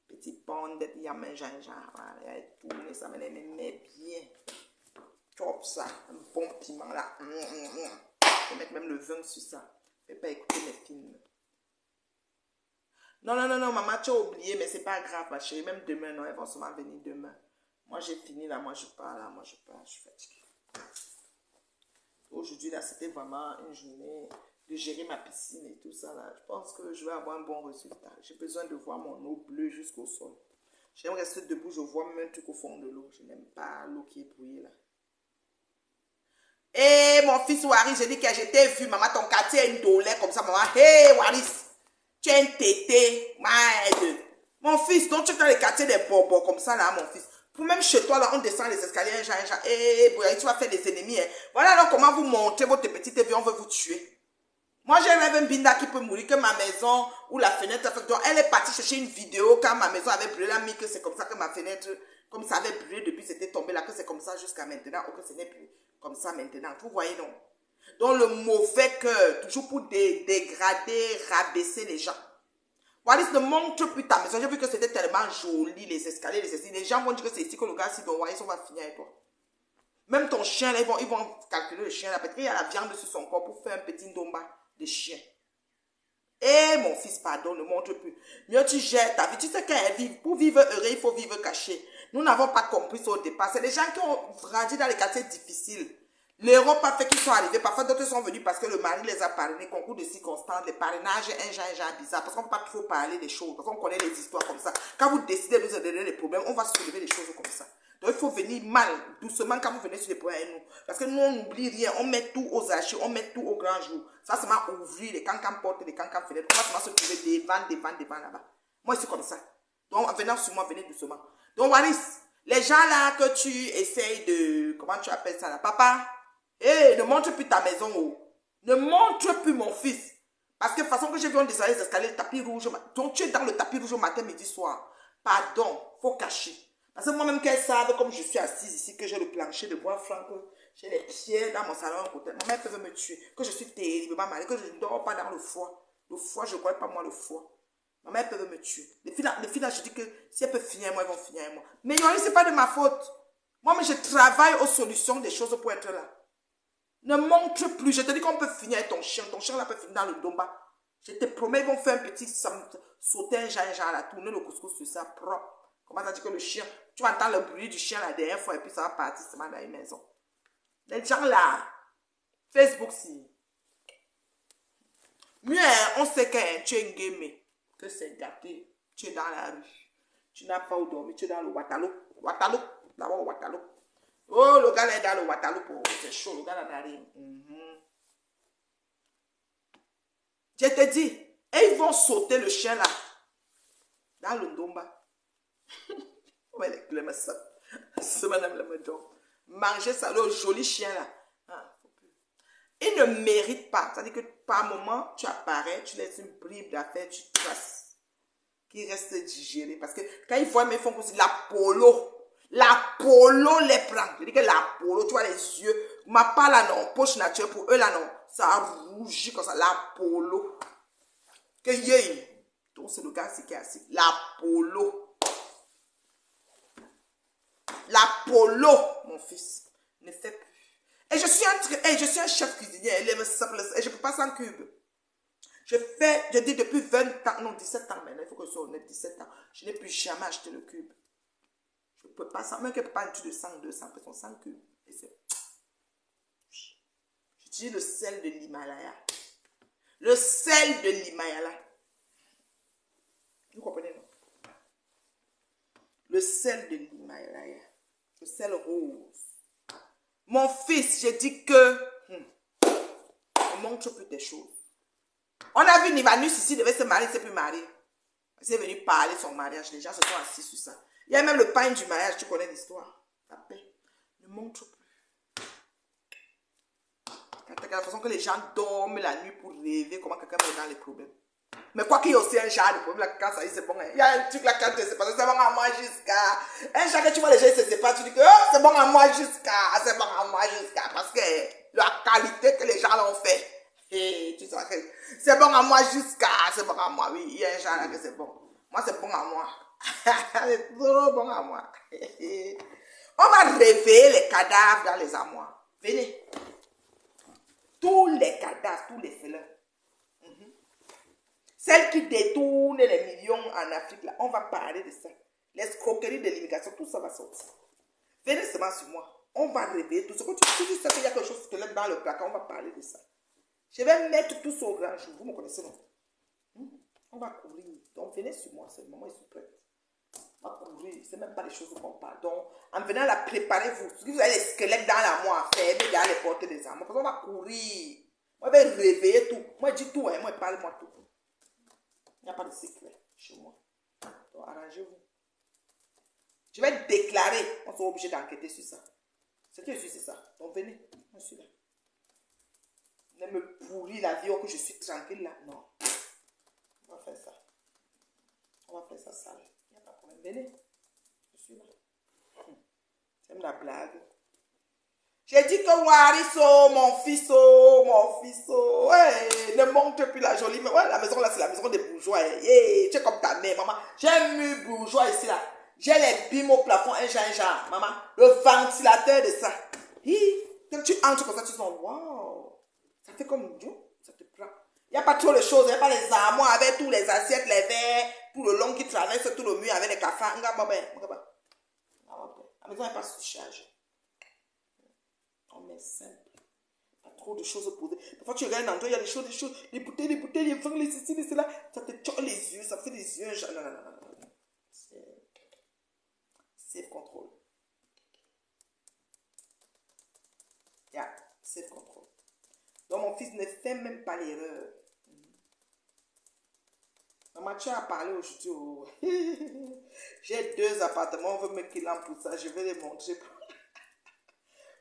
Petit pound de yam, un gingembre. Voilà. Il va aller tourner ça. Maintenant, il me met bien. Top ça. Un bon piment là. Je vais mettre même le vin sur ça. Je ne vais pas écouter mes films. Non, maman, tu as oublié, mais c'est pas grave, ma chérie. Même demain, non, elles vont seulement venir demain. Moi, j'ai fini là, moi, je pars là, je suis fatiguée. Aujourd'hui, là, c'était vraiment une journée de gérer ma piscine et tout ça, là. Je pense que je vais avoir un bon résultat. J'ai besoin de voir mon eau bleue jusqu'au sol. J'aime rester debout, je vois même un truc au fond de l'eau. Je n'aime pas l'eau qui est brouillée, là. Et mon fils Waris, j'ai dit que je t'ai vu, maman, ton quartier est une douleur comme ça, maman. Hé, Waris, tu es un tété, m'aide. Mon fils, donc tu es dans les quartiers des bobos comme ça, là, mon fils. Pour même chez toi, là, on descend les escaliers, un genre. Hé, tu vas faire des ennemis, hein. Voilà alors comment vous montez votre petite vie, on veut vous tuer. Moi, j'ai rêvé un binda qui peut mourir, que ma maison ou la fenêtre. Donc, elle est partie chercher une vidéo quand ma maison avait brûlé. Elle a mis que c'est comme ça que ma fenêtre, comme ça avait brûlé depuis, c'était tombé là, que c'est comme ça jusqu'à maintenant, ou que ce n'est plus comme ça maintenant. Vous voyez, non? Donc, le mauvais cœur, toujours pour dégrader, rabaisser les gens. Wallis ne montre plus ta maison. J'ai vu que c'était tellement joli, les escaliers, les escaliers. Les gens vont dire que c'est ici que le gars, si donc, Wallis, on va finir avec toi. Même ton chien, là, ils vont calculer le chien là. Peut-être qu'il y a la viande sur son corps pour faire un petit ndomba de chien. Eh, mon fils, pardon, ne montre plus. Mieux tu gères ta vie. Tu sais qu'elle vit. Pour vivre heureux, il faut vivre caché. Nous n'avons pas compris ça au départ. C'est les gens qui ont grandi dans les quartiers difficiles. L'Europe a fait qu'ils sont arrivés. Parfois, d'autres sont venus parce que le mari les a parrainés. Concours de circonstances, les parrainages, un genre bizarre. Parce qu'on ne peut pas trop parler des choses. Parce qu'on connaît les histoires comme ça. Quand vous décidez de nous aider les problèmes, on va soulever les choses comme ça. Donc, il faut venir mal, doucement, quand vous venez sur les problèmes avec nous. Parce que nous, on n'oublie rien. On met tout aux archives, on met tout au grand jour. Ça, c'est m'a ouvrir les cancans portes, les cancans fenêtres. On va se trouver devant là-bas. Moi, c'est comme ça. Donc, en venant sur moi, venez doucement. Donc, Waris, les gens là que tu essayes de... Comment tu appelles ça là? Papa, ne montre plus ta maison. Oh. Ne montre plus mon fils. Parce que de toute façon que j'ai vu, on descendait les escaliers, le tapis rouge. Donc, tu es dans le tapis rouge au matin, midi, soir. Pardon, faut cacher. Parce que moi-même, qu'elles savent, comme je suis assise ici, que j'ai le plancher de bois franc, que j'ai les pieds dans mon salon à côté. Ma mère peut me tuer, que je suis terriblement malade, que je ne dors pas dans le foie. Le foie, je ne connais pas moi le foie. Ma mère peut me tuer. Les filles là, je dis que si elles peuvent finir moi, elles vont finir moi. Mais ce n'est pas de ma faute. Moi, je travaille aux solutions des choses pour être là. Ne montre plus. Je te dis qu'on peut finir avec ton chien. Ton chien là peut finir dans le domba. Je te promets, ils vont faire un petit sauter un genre là, tourner le couscous sur ça propre. Comment ça dit que le chien, tu vas entendre le bruit du chien la dernière fois et puis ça va partir seulement dans une maison. Les gens là, Facebook si. Mieux, on sait que tu es gamé, que c'est gâté. Tu es dans la rue. Tu n'as pas où dormir, tu es dans le Waterloo. Waterloo, d'abord Waterloo. Oh, le gars là est dans le Waterloo, c'est chaud, le gars là n'arrive. Je te dis, et ils vont sauter le chien là, dans le Ndomba. Manger ça, le joli chien là. Il ne mérite pas. C'est-à-dire que par moment, tu apparais, tu laisses une bribe d'affaires, tu traces, qui reste digéré. Parce que quand ils voient, mais ils font comme si la polo les prend. Je dis que la polo, tu vois les yeux. Ma pas là non, poche naturelle pour eux là non. Ça rougit comme ça, la polo. Que yé. Donc c'est le gars qui est assis. La polo. La polo, mon fils, ne fait plus. Et je suis un chef cuisinier, et je ne peux pas sans cube. Je dis depuis 20 ans, non 17 ans maintenant, il faut que je sois honnête, 17 ans. Je n'ai plus jamais acheté le cube. Je ne peux pas, même que pas un tube de 100, 200 personnes, 100 cubes. J'utilise le sel de l'Himalaya. Le sel de l'Himalaya. Vous comprenez, non? Le sel de l'Himalaya. Le sel rose. Mon fils, j'ai dit que on montre plus des choses. On a vu Nivanus ici, devait se marier, il ne s'est plus marié. Il est venu parler de son mariage. Les gens se sont assis sur ça. Il y a même le pain du mariage, tu connais l'histoire. La paix. Ne montre plus. La façon que les gens dorment la nuit pour rêver comment quelqu'un est dans les problèmes. Mais quoi qu'il y ait aussi un genre de problème, là, quand ça y est, c'est bon. Il y a un truc là, quand tu sais pas, c'est bon à moi jusqu'à. Un genre que tu vois les gens, ils se séparent, tu dis que oh, c'est bon à moi jusqu'à. C'est bon à moi jusqu'à. Parce que la qualité que les gens l'ont fait. Et tu sais que c'est bon à moi jusqu'à. C'est bon à moi, oui. Il y a un genre là que c'est bon. Moi, c'est bon à moi. C'est trop bon à moi. On va réveiller les cadavres dans les armoires. Venez. Tous les cadavres, tous les félins. Celles qui détournent les millions en Afrique, là, on va parler de ça. L'escroquerie de l'immigration, tout ça va sortir. Venez seulement sur moi. On va réveiller tout ça. Quand tu dis ça qu'il y a quelque chose qui te lève dans le placard, on va parler de ça. Je vais mettre tout ça au grand jour. Vous me connaissez, non? On va courir. Donc venez sur moi seulement. Moi, je suis prête. On va courir. C'est même pas les choses qu'on parle. Donc, en venant là, préparez-vous. Si vous avez des squelettes dans la main à faire, mais dans les portes des armes. Parce qu'on va courir. Moi, je vais réveiller tout. Moi, je dis tout. Hein. Moi, parle-moi tout. Il n'y a pas de secret chez moi. Donc, arrangez-vous. Je vais déclarer. On sera obligé d'enquêter sur ça. Ce que je suis, c'est ça. Donc, venez. Moi, je suis là. Ne me pourrir la vie, oh, que je suis tranquille là. Non. On va faire ça. On va faire ça sale. Il n'y a pas de problème. Venez. Je suis là. J'aime la blague. J'ai dit que Wariso, mon fils, hey, ne monte plus la jolie. Mais ouais, la maison là, c'est la maison des bourgeois. Hey, tu es comme ta mère, maman. J'ai un mur bourgeois ici là. J'ai les bimes au plafond, un genre, maman. Le ventilateur de ça. Quand tu entres comme ça, tu sens, waouh. Ça fait comme Dieu, ça te prend. Il n'y a pas trop de choses, il n'y a pas les armoires avec tous les assiettes, les verres, tout le long qui traverse tout le mur avec les cafards. La maison n'est pas surchargée. On met simple. Pas trop de choses posées. Parfois, tu regardes un endroit, il y a des choses, les bouteilles, les vins, les ceci, les cela. Ça te choque les yeux, ça fait des yeux. Non, non, non, non. Safe control. Yeah, safe control. Donc, mon fils ne fait même pas l'erreur. Maman, tu as parlé aujourd'hui. Oh. J'ai 2 appartements, on veut me qu'il en pour ça. Je vais les montrer.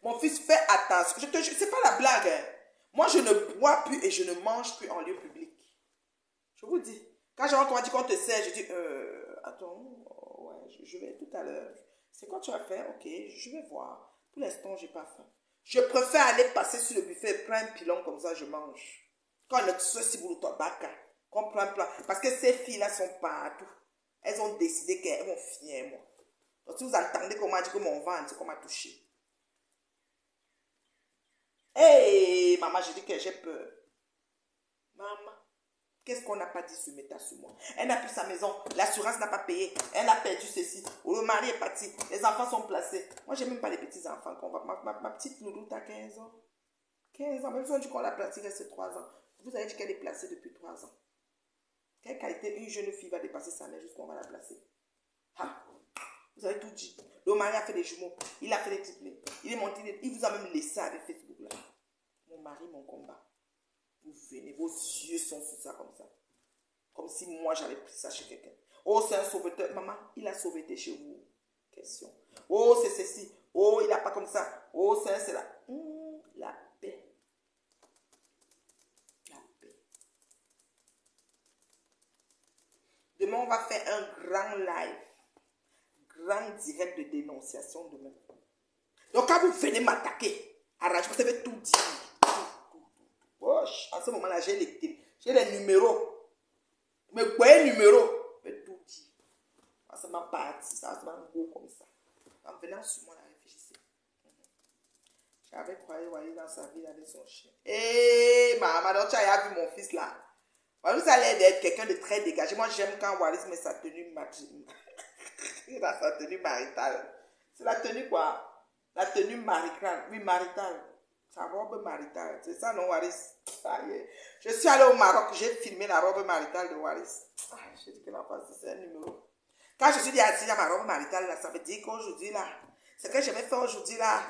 Mon fils, fais attention. Je te jure, c'est pas la blague. Hein. Moi, je ne bois plus et je ne mange plus en lieu public. Je vous dis. Quand j'ai entendu qu'on te sert, je dis, attends, ouais, je vais tout à l'heure. C'est quoi tu vas faire? Ok, je vais voir. Pour l'instant, j'ai pas faim. Je préfère aller passer sur le buffet, prendre un pilon comme ça, je mange. Quand on ne se si vous le baka, qu'on prend un plat. Parce que ces filles-là sont partout. Elles ont décidé qu'elles vont finir, moi. Donc, si vous entendez comment dit que mon ventre, c'est qu'on m'a touché. Hé, maman, je dis que j'ai peur. Maman, qu'est-ce qu'on n'a pas dit sur Meta sur moi? Elle n'a plus sa maison, l'assurance n'a pas payé, elle a perdu ceci, le mari est parti, les enfants sont placés. Moi, je n'ai même pas les petits-enfants. Ma petite Loulou a 15 ans. 15 ans, même si on dit qu'on l'a placée, il reste 3 ans. Vous avez dit qu'elle est placée depuis 3 ans. Quelle qualité une jeune fille va dépasser sa mère jusqu'on va la placer? Ah, vous avez tout dit. Le mari a fait des jumeaux, il a fait des triplés, il est monté, il vous a même laissé avec Facebook là. Mon mari, mon combat. Vous venez, vos yeux sont sur ça comme ça. Comme si moi j'avais pris ça chez quelqu'un. Oh, c'est un sauveteur. Maman, il a sauveté chez vous. Question. Oh, c'est ceci. Oh, il n'a pas comme ça. Oh, c'est un, c'est là. La paix. La paix. Demain, on va faire un grand live. Grand direct de dénonciation demain. Donc, quand vous venez m'attaquer, arrange, vous savez tout dire. En ce moment-là, j'ai les numéros. Mais quoi est numéro? Je vais tout dire. Ça m'a parti, ça m'a gros comme ça. En venant sur moi, là, réfléchissez. J'avais croyé Wally dans sa ville avec son chien. Hé, maman, donc tu as vu mon fils là. Wally, ça allait être quelqu'un de très dégagé. Moi, j'aime quand Wally met sa tenue dans sa tenue maritale. C'est la tenue quoi? La tenue maritale. Oui, maritale. Sa robe maritale. C'est ça, non, Waris? Ah, yeah. Je suis allée au Maroc, j'ai filmé la robe maritale de Waris. Ah, je dis que la face, c'est un numéro. Quand je suis dit assise à ma robe maritale, là, ça veut dire qu'aujourd'hui, là, c'est que je vais faire aujourd'hui, là.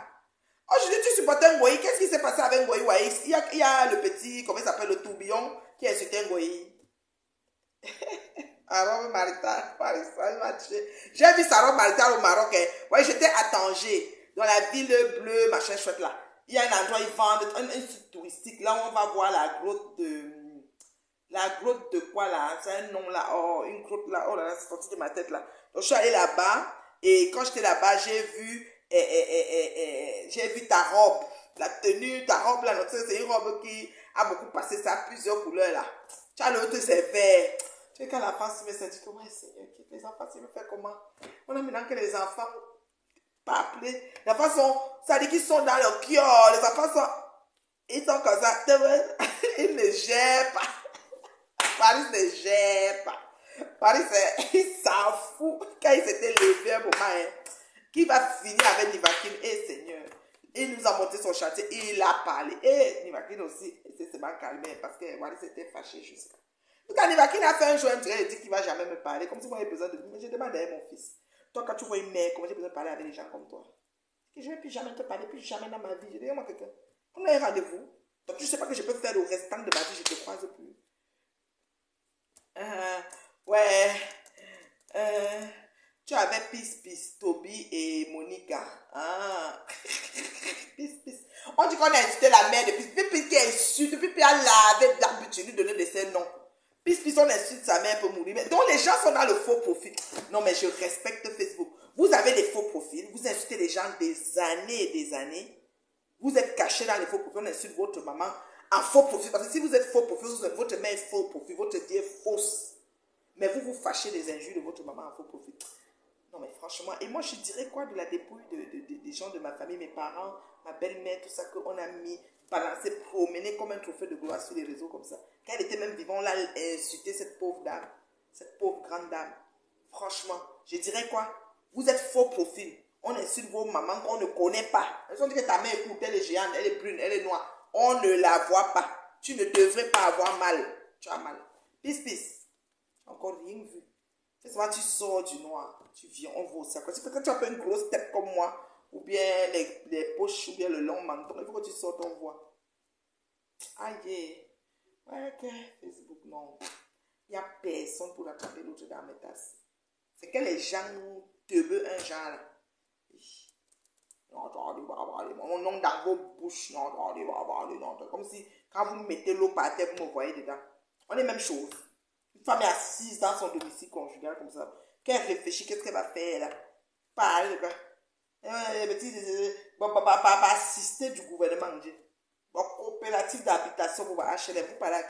Aujourd'hui, tu supportes un goyi. Qu'est-ce qui s'est passé avec un goyi, Waris? Il y a le petit, comment il s'appelle, le tourbillon, qui a insulté un goyi. La robe maritale, Waris, ça m'a tué. J'ai vu sa robe maritale au Maroc. Hein. Ouais, j'étais à Tanger, dans la ville bleue, machin chouette, là. Il y a un endroit, ils vendent un site touristique. Là, on va voir la grotte de... La grotte de quoi, là? C'est un nom, là. Oh, une grotte, là. Oh là là, c'est sorti de ma tête, là. Donc, je suis allée là-bas. Et quand j'étais là-bas, j'ai vu ta robe. La tenue, ta robe, là. C'est une robe qui a beaucoup passé. Ça a plusieurs couleurs, là. Tu as l'autre, c'est vert. Tu sais, quand la femme se dit, comment Seigneur, les enfants, tu me fais comment? On a maintenant que les enfants... pas appelés. Les enfants sont, ça dit qu'ils sont dans le cœur. Les enfants sont, ils sont comme ça. Ils ne gèrent pas. Paris ne gère pas. Paris, il s'en fout. Quand il s'était levé un moment, hein, qui va finir avec Nivakin? Eh Seigneur, il nous a monté son chantier, il a parlé. Et Nivakin aussi, il s'est calmé parce que Paris s'était fâché jusqu'à. Quand Nivakin a fait un joint, il dit qu'il ne va jamais me parler, comme si moi j'avais besoin de lui. Mais je demandais à mon fils. Toi, quand tu vois une mère, comment j'ai besoin de parler avec les gens comme toi? Et je ne vais plus jamais te parler, plus jamais dans ma vie. Je dis, moi, quelqu'un, on a un rendez-vous. Donc, tu ne sais pas que je peux faire le restant de ma vie, je ne te croise plus. Ouais. Euh, Tu avais Pis, Toby et Monica. Ah. Pis. On dit qu'on a insulté la mère de Pis qui insulte, Pis a lavé l'arbre, tu lui donner de ses noms. Pis, on insulte sa mère pour mourir. Mais donc les gens sont dans le faux profil. Non, mais je respecte Facebook. Vous avez des faux profils, vous insultez les gens des années et des années. Vous êtes caché dans les faux profils, on insulte votre maman en faux profil. Parce que si vous êtes faux profil, votre mère est faux profil, votre vie est fausse. Mais vous vous fâchez des injures de votre maman en faux profil. Non, mais franchement, et moi, je dirais quoi de la dépouille des gens de ma famille, mes parents, ma belle-mère, tout ça, qu'on a mis, balancé, promené comme un trophée de gloire sur les réseaux comme ça. Quand elle était même vivante, on l'a insulté, cette pauvre dame, cette pauvre grande dame. Franchement, je dirais quoi? Vous êtes faux profil. On insulte vos mamans qu'on ne connaît pas. Elles ont dit que ta mère est courte, elle est géante, elle est brune, elle est noire. On ne la voit pas. Tu ne devrais pas avoir mal. Tu as mal. Pis. Encore rien vu. C'est ça, tu sors du noir, tu viens, on voit ça. Quand tu as pas une grosse tête comme moi, ou bien les poches, ou bien le long menton, il faut que tu sortes, on voit. Aïe, ouais, ok, Facebook, non. Il n'y a personne pour attraper l'autre dans mes tasses. C'est que les gens te veulent un genre là. Non, mon nom dans vos bouches, non, comme si quand vous mettez l'eau par terre, vous me voyez dedans. On est même chose. Une femme est assise dans son domicile conjugal comme ça. Qu'elle réfléchit, qu'est-ce qu'elle va faire là? Parler de quoi? Assister du gouvernement. Coopérative d'habitation pour HLM, vous parlez.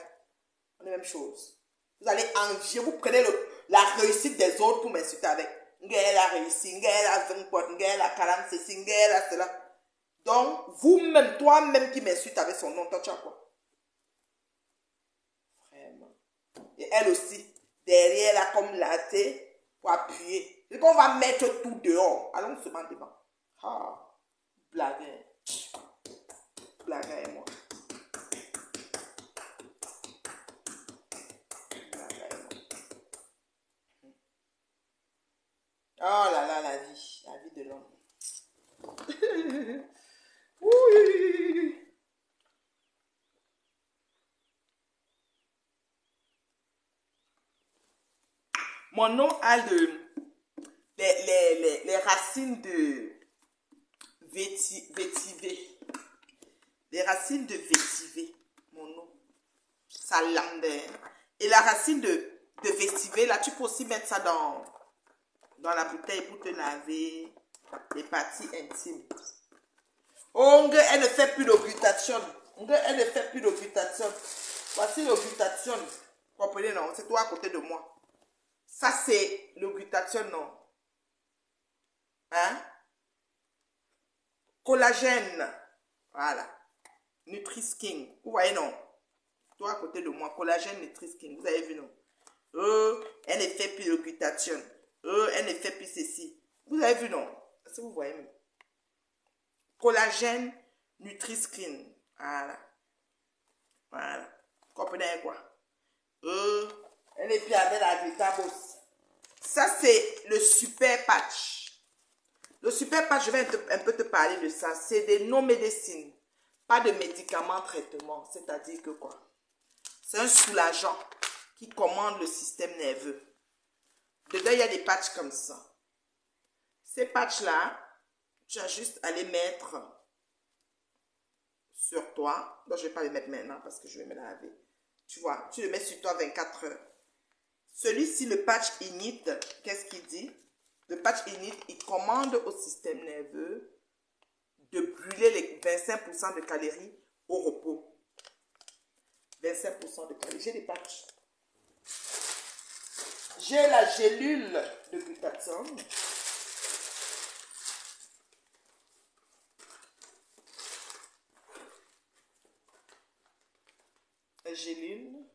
On est même chose. Vous allez envier, vous prenez la réussite des autres pour m'insulter avec. Elle a réussi, elle a 20 potes, elle a 40 ceci, elle a cela. Donc, vous-même, toi-même qui m'insulte avec son nom, toi tu as quoi? Vraiment. Et elle aussi, derrière là, comme laté, pour appuyer. Et qu'on va mettre tout dehors. Allons se mettre devant. Ah, blagueur. Blagueur et moi. Blagueur et moi. Oh là là, la vie de l'homme. Oui. Mon nom a les racines de vétiver. Les racines de vétiver. Mon nom. Salander. Et la racine de vétiver, là, tu peux aussi mettre ça dans la bouteille pour te laver les parties intimes. Oh, elle ne fait plus de glutathion. Elle ne fait plus de glutathion. Voici le glutathion. Comprenez, non? C'est toi à côté de moi. Ça, c'est le glutathion, non? Hein? Collagène. Voilà. Nutri-Skin. Vous voyez, non? Toi à côté de moi. Collagène Nutri-Skin. Vous avez vu, non? Elle ne fait plus le glutathion. Elle ne fait plus ceci. Vous avez vu, non? Est-ce que vous voyez? Collagène Nutri-Skin. Voilà. Voilà. Vous comprenez quoi? Elle est plus avec la glutabose. Ça, c'est le super patch. Le super patch, je vais un peu te parler de ça. C'est des non-médecines. Pas de médicaments traitement. C'est-à-dire que quoi? C'est un soulageant qui commande le système nerveux. Dedans, il y a des patchs comme ça. Ces patchs-là, tu as juste à les mettre sur toi. Donc, je ne vais pas les mettre maintenant parce que je vais me laver. Tu vois, tu le mets sur toi 24 heures. Celui-ci, le patch init, qu'est-ce qu'il dit? Le patch init, il commande au système nerveux de brûler les 25% de calories au repos. 25% de calories. J'ai des patchs. J'ai la gélule de glutathion. La gélule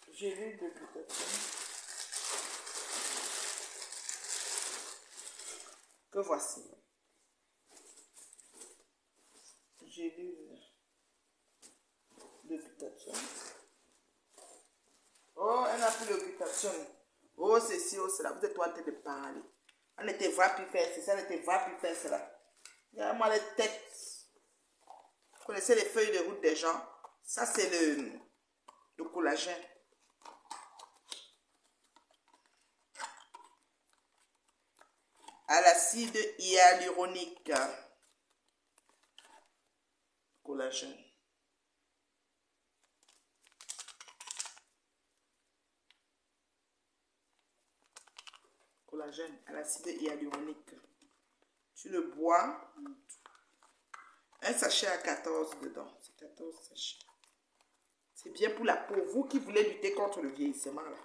de glutathion. Que voici. Gélule de glutathion. Oh, elle n'a plus de glutathion. Oh, ceci, oh, cela. Vous êtes en train de parler. On ne te voit plus faire ça, on ne te voit plus faire cela. Regarde-moi les têtes. Vous connaissez les feuilles de route des gens? Ça, c'est le collagène. À l'acide hyaluronique. Collagène. Collagène à l'acide hyaluronique. Tu le bois. Un sachet à 14 dedans. C'est 14 sachets. C'est bien pour la peau. Vous qui voulez lutter contre le vieillissement, là.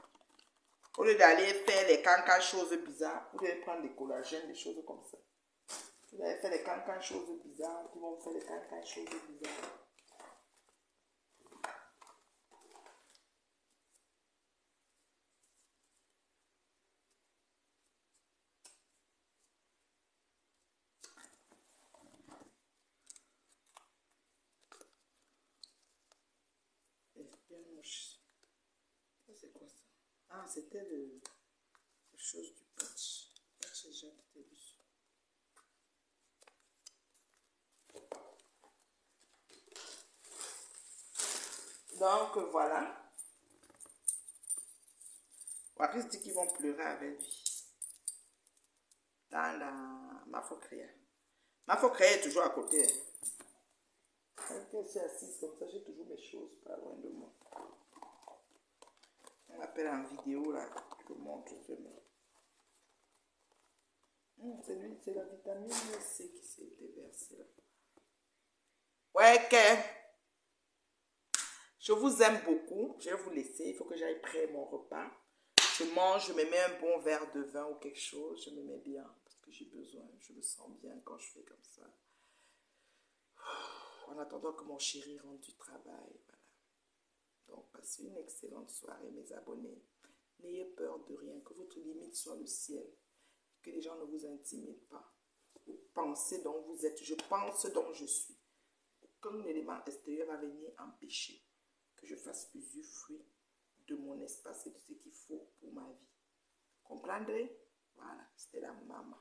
Au lieu d'aller faire les cancans choses bizarres, vous devez prendre des collagènes, des choses comme ça. Vous allez faire des cancans choses bizarres, qui vont faire des cancans choses bizarres. Bien moche. Ça, c'est quoi ça? Ah, c'était la chose du patch. Patch, j'ai déjà quitté dessus. Donc, voilà. Waris dit qu'ils vont pleurer avec lui. Dans la Mafocréa. Mafocréa est toujours à côté. Quand je suis assise comme ça, j'ai toujours mes choses pas loin de moi. On m'appelle en vidéo là. Je vous montre vraiment. C'est lui, c'est la vitamine C qui s'est déversée là. Ouais, que je vous aime beaucoup. Je vais vous laisser. Il faut que j'aille prendre mon repas. Je mange, je me mets un bon verre de vin ou quelque chose. Je me mets bien parce que j'ai besoin. Je me sens bien quand je fais comme ça. En attendant que mon chéri rentre du travail. Voilà. Donc, passez une excellente soirée, mes abonnés. N'ayez peur de rien. Que votre limite soit le ciel. Que les gens ne vous intimident pas. Vous pensez dont vous êtes. Je pense dont je suis. Aucun élément extérieur va venir empêcher que je fasse usufruit de mon espace et de ce qu'il faut pour ma vie. Comprendrez? Voilà, c'était la maman.